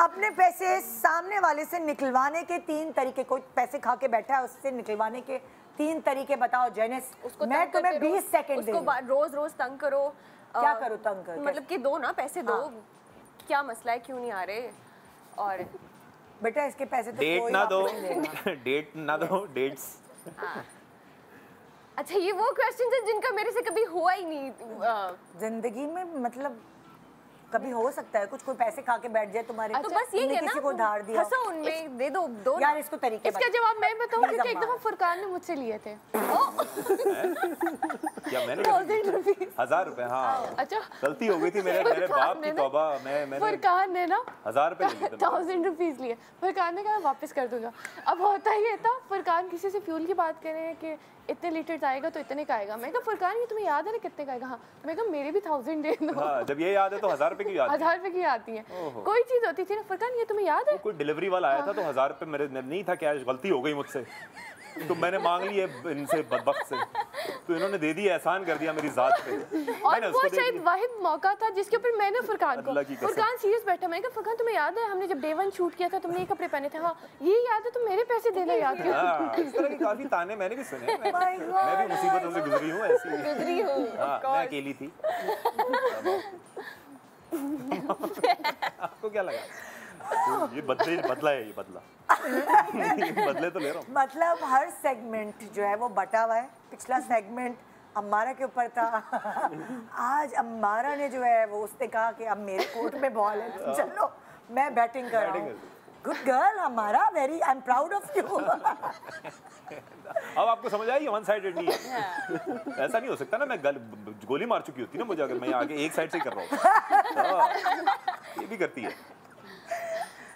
अपने पैसे सामने वाले से निकलवाने के 3 तरीके। कोई पैसे खा के बैठा है, उससे निकलवाने के 3 तरीके बताओ जेनिस। मैं तुम्हें 20 सेकंड दूंगी। उसको रोज रोज तंग करो। क्या करो तंग करो? मतलब कि दो ना पैसे दो, क्या मसला है, क्यों नहीं आ रहे? और बेटा इसके पैसे तो डेट ना दो, डेट ना दो, डेट्स। अच्छा ये वो क्वेश्चन है जिनका मेरे से कभी हुआ ही नहीं जिंदगी में, मतलब कभी हो सकता है कुछ, कोई पैसे खा के बैठ जाए तुम्हारे। तो बस ये है ना, किसी को धार दिया, हंसो उनमें, दे दो यार इसको तरीके। इसका जवाब मैं बताऊं क्योंकि एक दफा फुरकान ने मुझसे लिए थे। क्या मैंने 1000 रुपए? हाँ अच्छा, गलती हो गई थी, मेरे बाप की तौबा। मैं फुरकान ने ना 1000 रुपए लिए थे, 1000 रुपीस लिए। फुरकान ने कहा वापस कर दूंगा। अब होता ही था, फुरकान किसी से फ्यूल की बात कर रहे हैं कि इतने लीटर आएगा तो इतने का आएगा। मैं कहा फुरकान ये तुम्हें याद है ना कितने का आएगा? हाँ। मैं कहा मेरे भी 1000 दे दो। हाँ, जब ये याद है तो 1000 रुपए की याद है। 1000 रुपए की आती है। कोई चीज होती थी ना, फुरकान ये तुम्हें याद है? कोई डिलीवरी वाला आया था तो 1000 रुपए मेरे नहीं था, कैश गलती हो गई मुझसे, तो मैंने मांग लिए इनसे बदबख्त से, तो इन्होंने दे दिया, एहसान कर दिया मेरी जात पे। और वो शायद वाहिद मौका था जिसके ऊपर मैंने फुरकान को, फुरकान सीरियस बैठा, मैंने कहा फुरकान तुम्हें याद है हमने जब डे 1 शूट किया था तुमने ये कपड़े पहने थे? हाँ ये याद है, तुम मेरे पैसे देना याद है। इस तरह की काफी ताने मैंने भी सुने, मैं भी मुसीबतों से गुजरी हूँ, ऐसी गुजरी हूँ। मैं अकेली थी। आपको क्या लगा? ये बदला है, ये बदला बदले तो ले रहा हूँ। मतलब हर सेगमेंट जो है वो बटा हुआ है। पिछला सेगमेंट अम्मारा के ऊपर था, आज अम्मारा ने जो है वो उसने कहा कि अब मेरे कोर्ट में बॉल है, चलो मैं बैटिंग कर रहा हूँ। Good girl Ammara, very I am proud of you. अब आपको समझ आई, वन साइडेड नहीं है। ऐसा नहीं हो सकता ना, मैं गोली मार चुकी होती ना मुझे अगर मैं आगे एक साइड से कर रहा हूँ। ये भी करती है,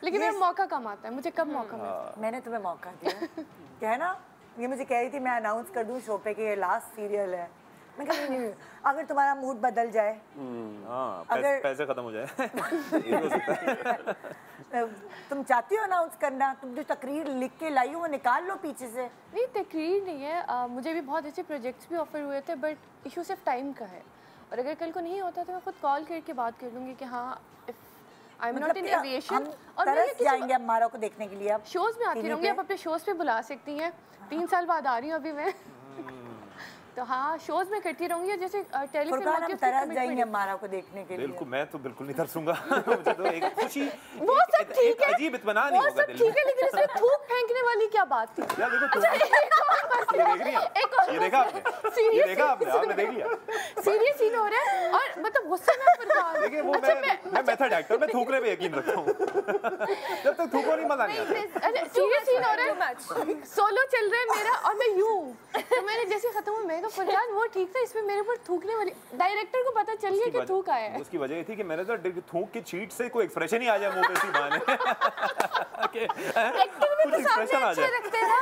लेकिन मेरा मौका कम आता है। मुझे कब मौका मिलता? मैंने तुम्हें मौका दिया, क्या है ना, ये मुझे कह रही थी मैं अनाउंस कर दूं शो पे कि ये लास्ट सीरियल है। मैं कह नहीं, अगर तुम्हारा मूड बदल जाए, अगर पैसे खत्म हो जाए, ये हो सकता है। तुम चाहती हो अनाउंस करना? तुम जो तकरीर लिख के लाई हो वो निकाल लो पीछे से। नहीं तकरीर नहीं है, मुझे भी बहुत अच्छे प्रोजेक्ट्स भी ऑफर हुए थे, बट इशू सिर्फ टाइम का है। और अगर कल को नहीं होता तो मैं खुद कॉल करके बात कर लूँगी कि हाँ I am not in aviation, और तरस जाएंगे अम्मारा को देखने के लिए। अब शोज में आती रहूँगी, आप अपने शोज पे बुला सकती हैं। 3 साल बाद आ रही हूँ अभी मैं। तो हाँ शोज में करती रहूंगी जैसे टेलीफिल्म हम तरस जाएंगे मारा को देखने के लिए। बिल्कुल, मैं तो बिल्कुल नहीं तरसूंगा। मुझे तो एक खुशी, वो सब ठीक है, अजीब इत्मीनान नहीं होगा दिल में। ठीक है, लेकिन इसमें थूक फेंकने वाली क्या बात थी? यार देखो, ये देख रही हैं? ये देखा आपने? ये देखा आपने? आपने देख लिया? सीरियस सीन हो रहा है और मतलब गुस्से में फरकान। देखिए वो मैं मेथड एक्टर, मैं थूकने पे यकीन रखता हूँ। जब तक थूको नहीं मजा नहीं आता। अच्छा सीरियस सीन हो रहा है, सोलो चल रहा है मेरा और मैं यूं, तो मैंने जैसे खत्म हुआ मैं कहा फरजान वो ठीक था, इसमें मेरे ऊपर थूकने वाली। डायरेक्टर को पता चल गया कि थूक आया है। उसकी वजह ये थी कि मैंने तो थूक की छींट से कोई एक्सप्रेशन ही आ जाए मुंह पे, सी बहाने कुछ एक्सप्रेशन आ जाए,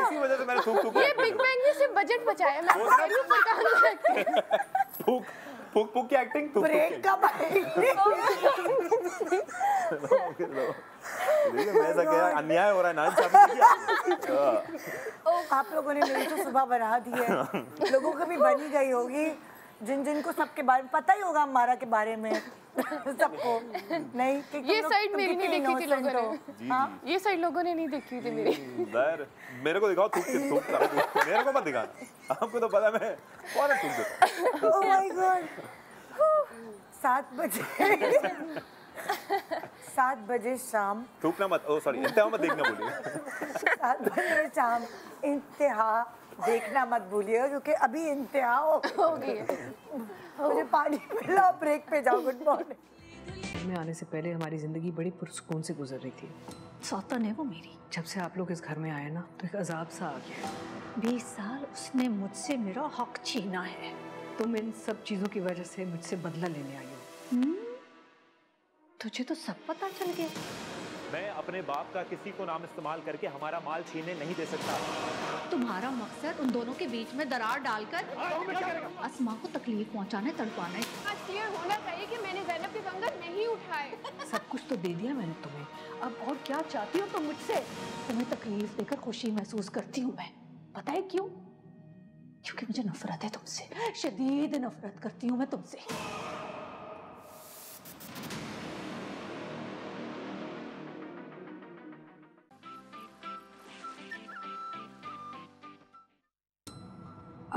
इसी वजह से मैंने थूक ये बिग बैंग ने सिर्फ बजट बचाया। मैं फूक फूक की एक्टिंग, ब्रेक का देखिए मैं ऐसा क्या अन्याय हो रहा है ना। आप लोगों ने मेरी तो सुबह बना दी है, लोगों को भी बनी गई होगी, जिनको सबके बारे में पता ही होगा हमारा के बारे में सबको। नहीं कि ये साइड मेरी नहीं देखी थी लोगों ने, ये साइड लोगों ने नहीं देखी थी मेरी। मेरे को दिखाओ थूक, मेरे को मत दिखाना, आपको तो पता मैं कौन थूक देता। ओह माय गॉड, 7 बजे शाम थूकना मत, ओ सॉरी इंतहा मत देखना भूलिए। 7 बजे शाम इंतहा देखना मत भूलिएगा, क्योंकि अभी इंतहा हो गई है। मुझे पानी पिलाओ, ब्रेक पे जाओ। Good morning. में आने से पहले हमारी ज़िंदगी बड़ी पुरसुकून से गुजर रही थी। सौतन है वो मेरी। जब से आप लोग इस घर में आए ना तो एक अजाब सा आ गया। 20 साल उसने मुझसे मेरा हक छीना है। तुम इन सब चीज़ों की वजह से मुझसे बदला लेने आई हो। तुझे तो सब पता चल गया। मैं अपने बाप का किसी को नाम इस्तेमाल करके हमारा माल छीनने नहीं दे सकता। तुम्हारा मकसद उन दोनों के बीच में दरार डालकर अस्मा को तकलीफ पहुंचाना, तड़पाना है। क्लियर होना चाहिए कि मैंने ज़ैनब के कंगन नहीं उठाए। सब कुछ तो दे दिया मैंने तुम्हें, अब और क्या चाहती हो तुम मुझसे? तुम्हें तकलीफ देकर खुशी महसूस करती हूँ मैं। पता है क्यों? क्योंकि मुझे नफरत है तुमसे, शदीद नफरत करती हूँ मैं तुमसे।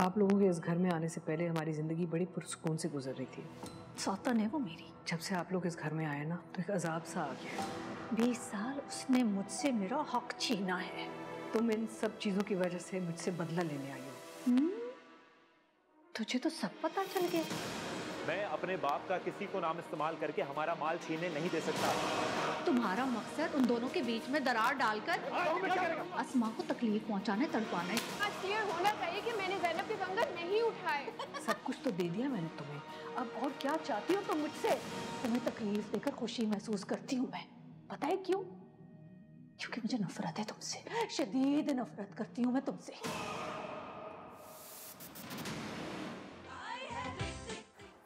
आप लोगों के इस घर में आने से पहले हमारी ज़िंदगी बड़ी पुरसुकून से गुजर रही थी। सौतन है वो मेरी। जब से आप लोग इस घर में आए ना तो एक अजाब सा आ गया। 20 साल उसने मुझसे मेरा हक छीना है। तुम इन सब चीज़ों की वजह से मुझसे बदला लेने आई हो। तुझे तो सब पता चल गया। मैं अपने बाप का किसी को नाम इस्तेमाल करके हमारा माल छीनने नहीं दे सकता। तुम्हारा मकसद उन दोनों के बीच में दरार डालकर अस्मा को तकलीफ पहुंचाना, तड़पाना है। क्लियर होना चाहिए कि मैंने ज़ैनब के कंगन नहीं उठाए। सब कुछ तो दे दिया मैंने तुम्हें, अब और क्या चाहती हो तुम मुझसे? तुम्हें तकलीफ देकर खुशी महसूस करती हूँ मैं। पता है क्यों? क्योंकि मुझे नफरत है तुमसे, शदीद नफरत करती हूँ मैं तुमसे।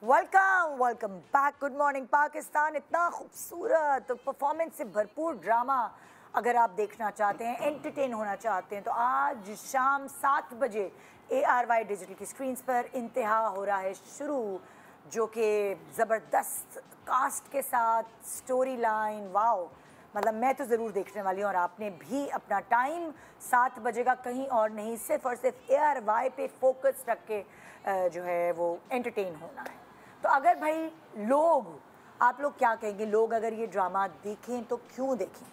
Welcome back. Good morning Pakistan. इतना खूबसूरत परफॉर्मेंस से भरपूर ड्रामा अगर आप देखना चाहते हैं, एंटरटेन होना चाहते हैं, तो आज शाम 7 बजे ARY डिजिटल की स्क्रीन्स पर इंतहा हो रहा है शुरू, जो कि ज़बरदस्त कास्ट के साथ, स्टोरी लाइन, वाओ। मतलब मैं तो ज़रूर देखने वाली हूँ और आपने भी अपना टाइम 7 बजे का कहीं और नहीं, सिर्फ और सिर्फ ARY पे फोकस रख के जो है वो एंटरटेन होना है। तो अगर भाई आप लोग क्या कहेंगे, लोग अगर ये ड्रामा देखें तो क्यों देखें?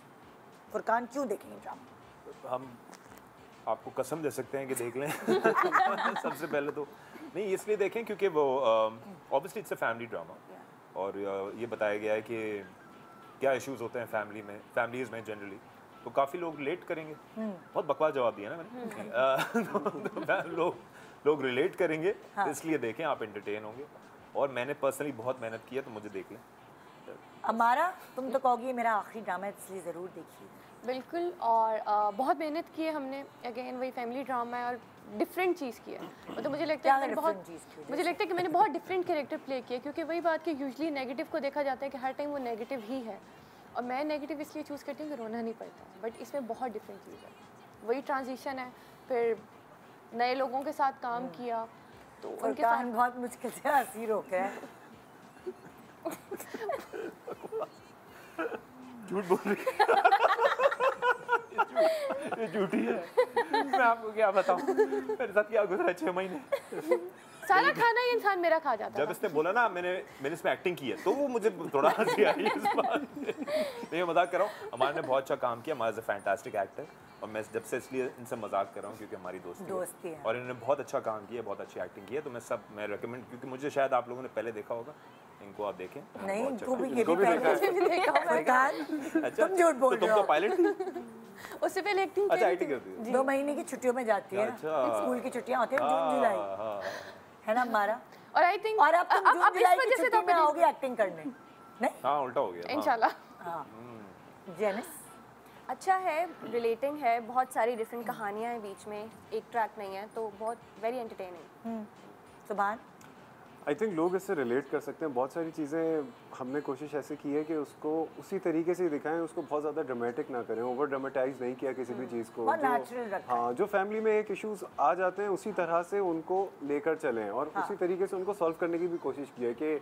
फुरकान क्यों देखेंगे ड्रामा? हम आपको कसम दे सकते हैं कि देख लें। सबसे पहले तो नहीं इसलिए देखें क्योंकि वो obviously it's a family drama और ये बताया गया है कि क्या इश्यूज होते हैं फैमिलीज़ में जनरली, तो काफ़ी लोग रिलेट करेंगे। बहुत बकवास जवाब दिया ना मैंने। लोग रिलेट करेंगे, हाँ। इसलिए देखें, आप एंटरटेन होंगे और मैंने पर्सनली बहुत मेहनत की है, तो मुझे देख लें। हमारा तुम तो कहोगी मेरा आखिरी ड्रामा है इसलिए ज़रूर देखिए। बिल्कुल, और बहुत मेहनत की है हमने। अगेन वही फैमिली ड्रामा है और डिफरेंट चीज़ की है। मतलब मुझे लगता है कि मैंने बहुत डिफरेंट कैरेक्टर प्ले किया, क्योंकि वही बात कि यूजुअली नेगेटिव को देखा जाता है कि हर टाइम वो नेगेटिव ही है, और मैं नेगेटिव इसलिए चूज़ करती हूँ कि रोना नहीं पड़ता। बट इसमें बहुत डिफरेंट चीज़ है, वही ट्रांजिशन है, फिर नए लोगों के साथ काम किया, तो उनके साथ बहुत मुश्किल से हंसी रोक है। झूठ बोल रही है। ये झूठी है, मैं आपको क्या बताऊं मेरे साथ क्या गुजरा 6 महीने। सारा खाना ही इंसान मेरा खा जाता जब इसने बोला ना मैंने इसमें एक्टिंग की है तो वो मुझे थोड़ा हंसी आई इस बात पे। मैं मजाक कर रहा हूँ, हमारे ने बहुत अच्छा काम किया, हमारा फैंटास्टिक एक्टर, और मैं जब से इसलिए इनसे मजाक कर रहा हूँ क्योंकि हमारी दोस्ती है और इन्होंने बहुत अच्छा काम किया, बहुत अच्छी एक्टिंग की है। तो मैं रेकमेंड, क्योंकि मुझे शायद आप लोगों ने पहले देखा होगा, इनको आप देखें। नहीं, इनको भी ये भी देखा। अच्छा, तुम झूठ बोल रहे हो। तुम तो पायलट थी। उससे पहले एक्टिंग अच्छा, एक्टिंग करती है। 2 महीने की छुट्टियों में जाती है, स्कूल की छुट्टियां होती है जून जुलाई, है ना हमारा। और आई थिंक और अब तुम जून जुलाई की छुट्टी में आओगे एक्टिंग करने, नहीं? हाँ, उल्टा हो गया इंशाल्लाह। हाँ। जेनिस अच्छा है, रिलेटिंग है, बहुत सारी डिफरेंट कहानियाँ हैं बीच में, एक ट्रैक नहीं है, तो बहुत वेरी एंटरटेनिंग। सुभान आई थिंक लोग इससे रिलेट कर सकते हैं। बहुत सारी चीज़ें हमने कोशिश ऐसे की है कि उसको उसी तरीके से दिखाएं, उसको बहुत ज़्यादा ड्रामेटिक ना करें, ओवर ड्रामेटाइज नहीं किया किसी भी चीज़ को। हाँ, जो फैमिली में एक इश्यूज आ जाते हैं उसी तरह से उनको लेकर चलें और उसी तरीके से उनको सॉल्व करने की भी कोशिश की है कि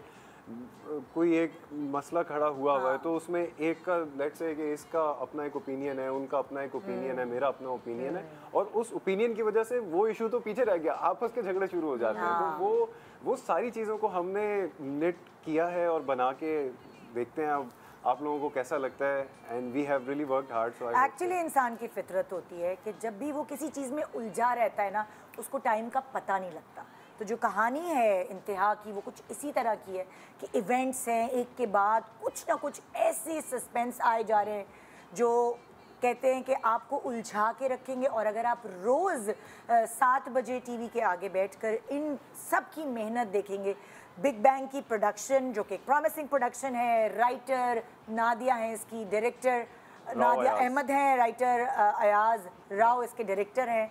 कोई एक मसला खड़ा हुआ है तो उसमें एक का लेट्स से कि इसका अपना एक ओपिनियन है, उनका अपना एक ओपिनियन है, मेरा अपना ओपिनियन है, और उस ओपिनियन की वजह से वो इशू तो पीछे रह गया, आपस के झगड़े शुरू हो जाते हैं। तो वो सारी चीज़ों को हमने नेट किया है और बना के देखते हैं अब आप लोगों को कैसा लगता है। And we have really worked hard. So actually इंसान की फितरत होती है कि जब भी वो किसी चीज़ में उलझा रहता है ना, उसको टाइम का पता नहीं लगता। तो जो कहानी है इंतहा की वो कुछ इसी तरह की है कि इवेंट्स हैं एक के बाद कुछ ना कुछ ऐसे सस्पेंस आए जा रहे हैं जो कहते हैं कि आपको उलझा के रखेंगे। और अगर आप रोज़ 7 बजे टीवी के आगे बैठकर इन सब की मेहनत देखेंगे, बिग बैंग की प्रोडक्शन जो कि एक प्रॉमिसिंग प्रोडक्शन है, राइटर नादिया हैं इसकी, डायरेक्टर नादिया अहमद हैं, राइटर अयाज राव इसके डायरेक्टर हैं।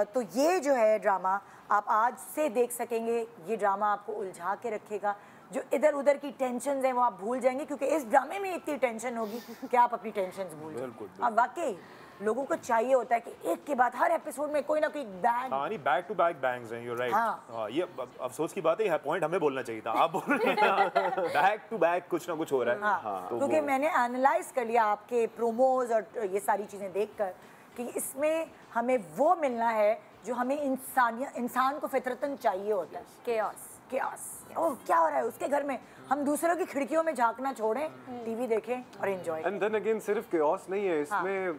तो ये जो है ड्रामा आप आज से देख सकेंगे। ये ड्रामा आपको उलझा के रखेगा, जो इधर उधर की टेंशन हैं वो आप भूल जाएंगे, क्योंकि इस ड्रामे में इतनी टेंशन होगी कि आप अपनी टेंशन भूल जाएंगे। अब वाकई लोगों को चाहिए होता है कि एक के बाद हर एपिसोड में कोई ना कोई बैंग। हाँ, नहीं, बैक टू बैक बैंग्स हैं, यू राइट। हाँ, ये अफसोस की बात है, पॉइंट हमें बोलना चाहिए था, आप बोल रहे हैं बैक टू बैक कुछ ना कुछ हो रहा है। हाँ, क्योंकि मैंने एनालाइज कर लिया आपके प्रोमोज और ये सारी चीज़ें देखकर कि इसमें हमें वो मिलना है जो हमें इंसान को फितरतन चाहिए होता है। केओस ओह क्या हो रहा है उसके घर में, हम दूसरों की खिड़कियों में झांकना छोड़ें, टीवी देखें और एंजॉय। एंड देन अगेन सिर्फ केओस नहीं है इसमें,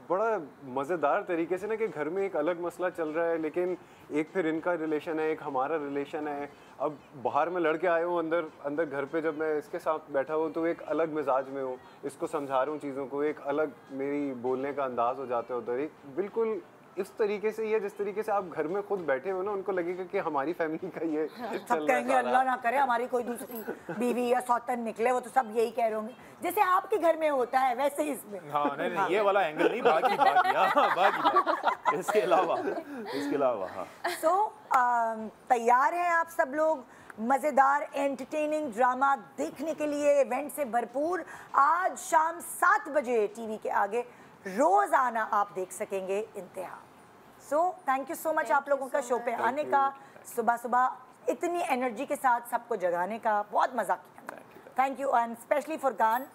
बड़ा मज़ेदार तरीके से ना कि घर में एक अलग मसला चल रहा है, लेकिन एक फिर इनका रिलेशन है, एक हमारा रिलेशन है। अब बाहर में लड़के आए हूँ, अंदर घर पे जब मैं इसके साथ बैठा हूँ तो एक अलग मिजाज में हूँ, इसको समझा रहा हूँ चीज़ों को, एक अलग मेरी बोलने का अंदाज हो जाता है उधर। एक बिल्कुल इस तरीके से ये जिस तरीके से आप घर में खुद बैठे हो ना, उनको लगेगा कि हमारी फैमिली का ये सब कहेंगे अल्लाह ना करे हमारी कोई दूसरी बीवी या सौतन निकले, वो तो सब यही कह रहे होंगे जैसे आपके घर में होता है वैसे ही इसमें। हाँ, नहीं, ये वाला एंगल नहीं, बाकी इसके अलावा हाँ। सो तैयार हैं आप सब लोग मज़ेदार एंटरटेनिंग ड्रामा देखने के लिए, इवेंट से भरपूर। आज शाम 7 बजे टीवी के आगे रोज़ाना आप देख सकेंगे इंतहा। So thank you so much आप लोगों का शो पे आने का, सुबह सुबह इतनी एनर्जी के साथ सबको जगाने का, बहुत मज़ा किया। Thank you and specially Furqan,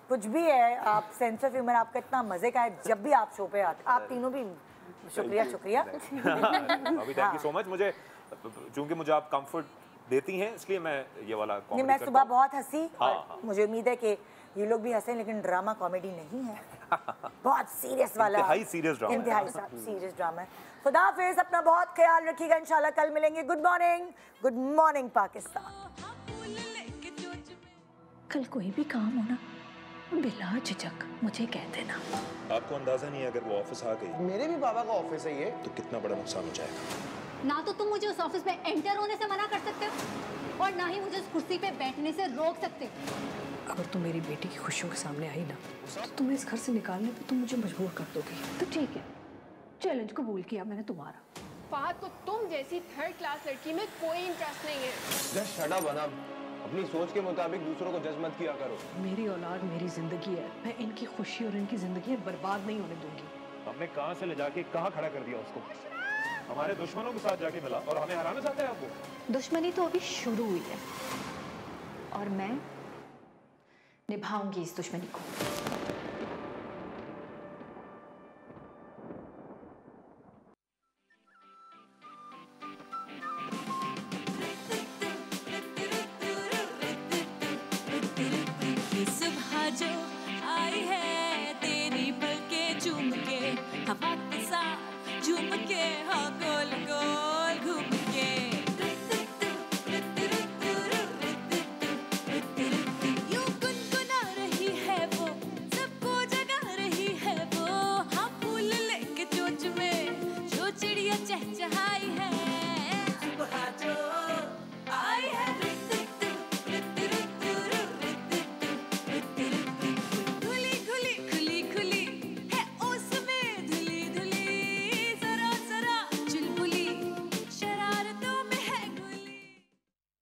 कुछ भी है आप सेंस ऑफ ह्यूमर आपका इतना मज़े का है जब भी आप शो पे आते, आप तीनों भी शुक्रिया। अभी थैंक यू सो मच। मुझे चूंकि मुझे आप कंफर्ट देती हैं इसलिए मैं ये वाला कॉमेडी मैं सुबह बहुत हंसी और मुझे उम्मीद है कि ये लोग भी हंसे, लेकिन ड्रामा कॉमेडी नहीं है, बहुत सीरियस वाला, इंतहाई सीरियस ड्रामा, इंतहाई सीरियस ड्रामा है। खुदा हाफिज़, अपना बहुत ख्याल रखिएगा, इंशाल्लाह कल मिलेंगे। Good morning Pakistan. कल कोई भी काम हो ना बिला झिझक मुझे कह देना। आपको अंदाजा नहीं है अगर वो ऑफिस आ गई, मेरे भी बाबा का ऑफिस है ये, तो कितना बड़ा नुकसान हो जाएगा। ना तो तुम मुझे उस ऑफिस में एंटर होने से मना कर सकते हो और ना ही मुझे उस कुर्सी पे बैठने से रोक सकते हो। अगर तुम मेरी बेटी की खुशियों के सामने आई ना तो तुम्हें इस घर से निकालने पे तुम मुझे मजबूर कर दोगी। तो ठीक है, चैलेंज कबूल किया मैंने तुम्हारा। फहद को तुम जैसी 3rd क्लास लड़की में कोई इंटरेस्ट नहीं है। जस्ट शट अप अनम, अपनी सोच के मुताबिक दूसरों को जज मत किया करो। मेरी औलाद मेरी जिंदगी है, मैं इनकी खुशी और इनकी जिंदगी बर्बाद नहीं होने दूंगी। हमने कहां से ले जाके कहां खड़ा कर दिया उसको, हमारे दुश्मनों के साथ जाके मिला और हमें हराना चाहते हैं आपको। दुश्मनी तो अभी शुरू हुई है और मैं निभाऊंगी इस दुश्मनी को।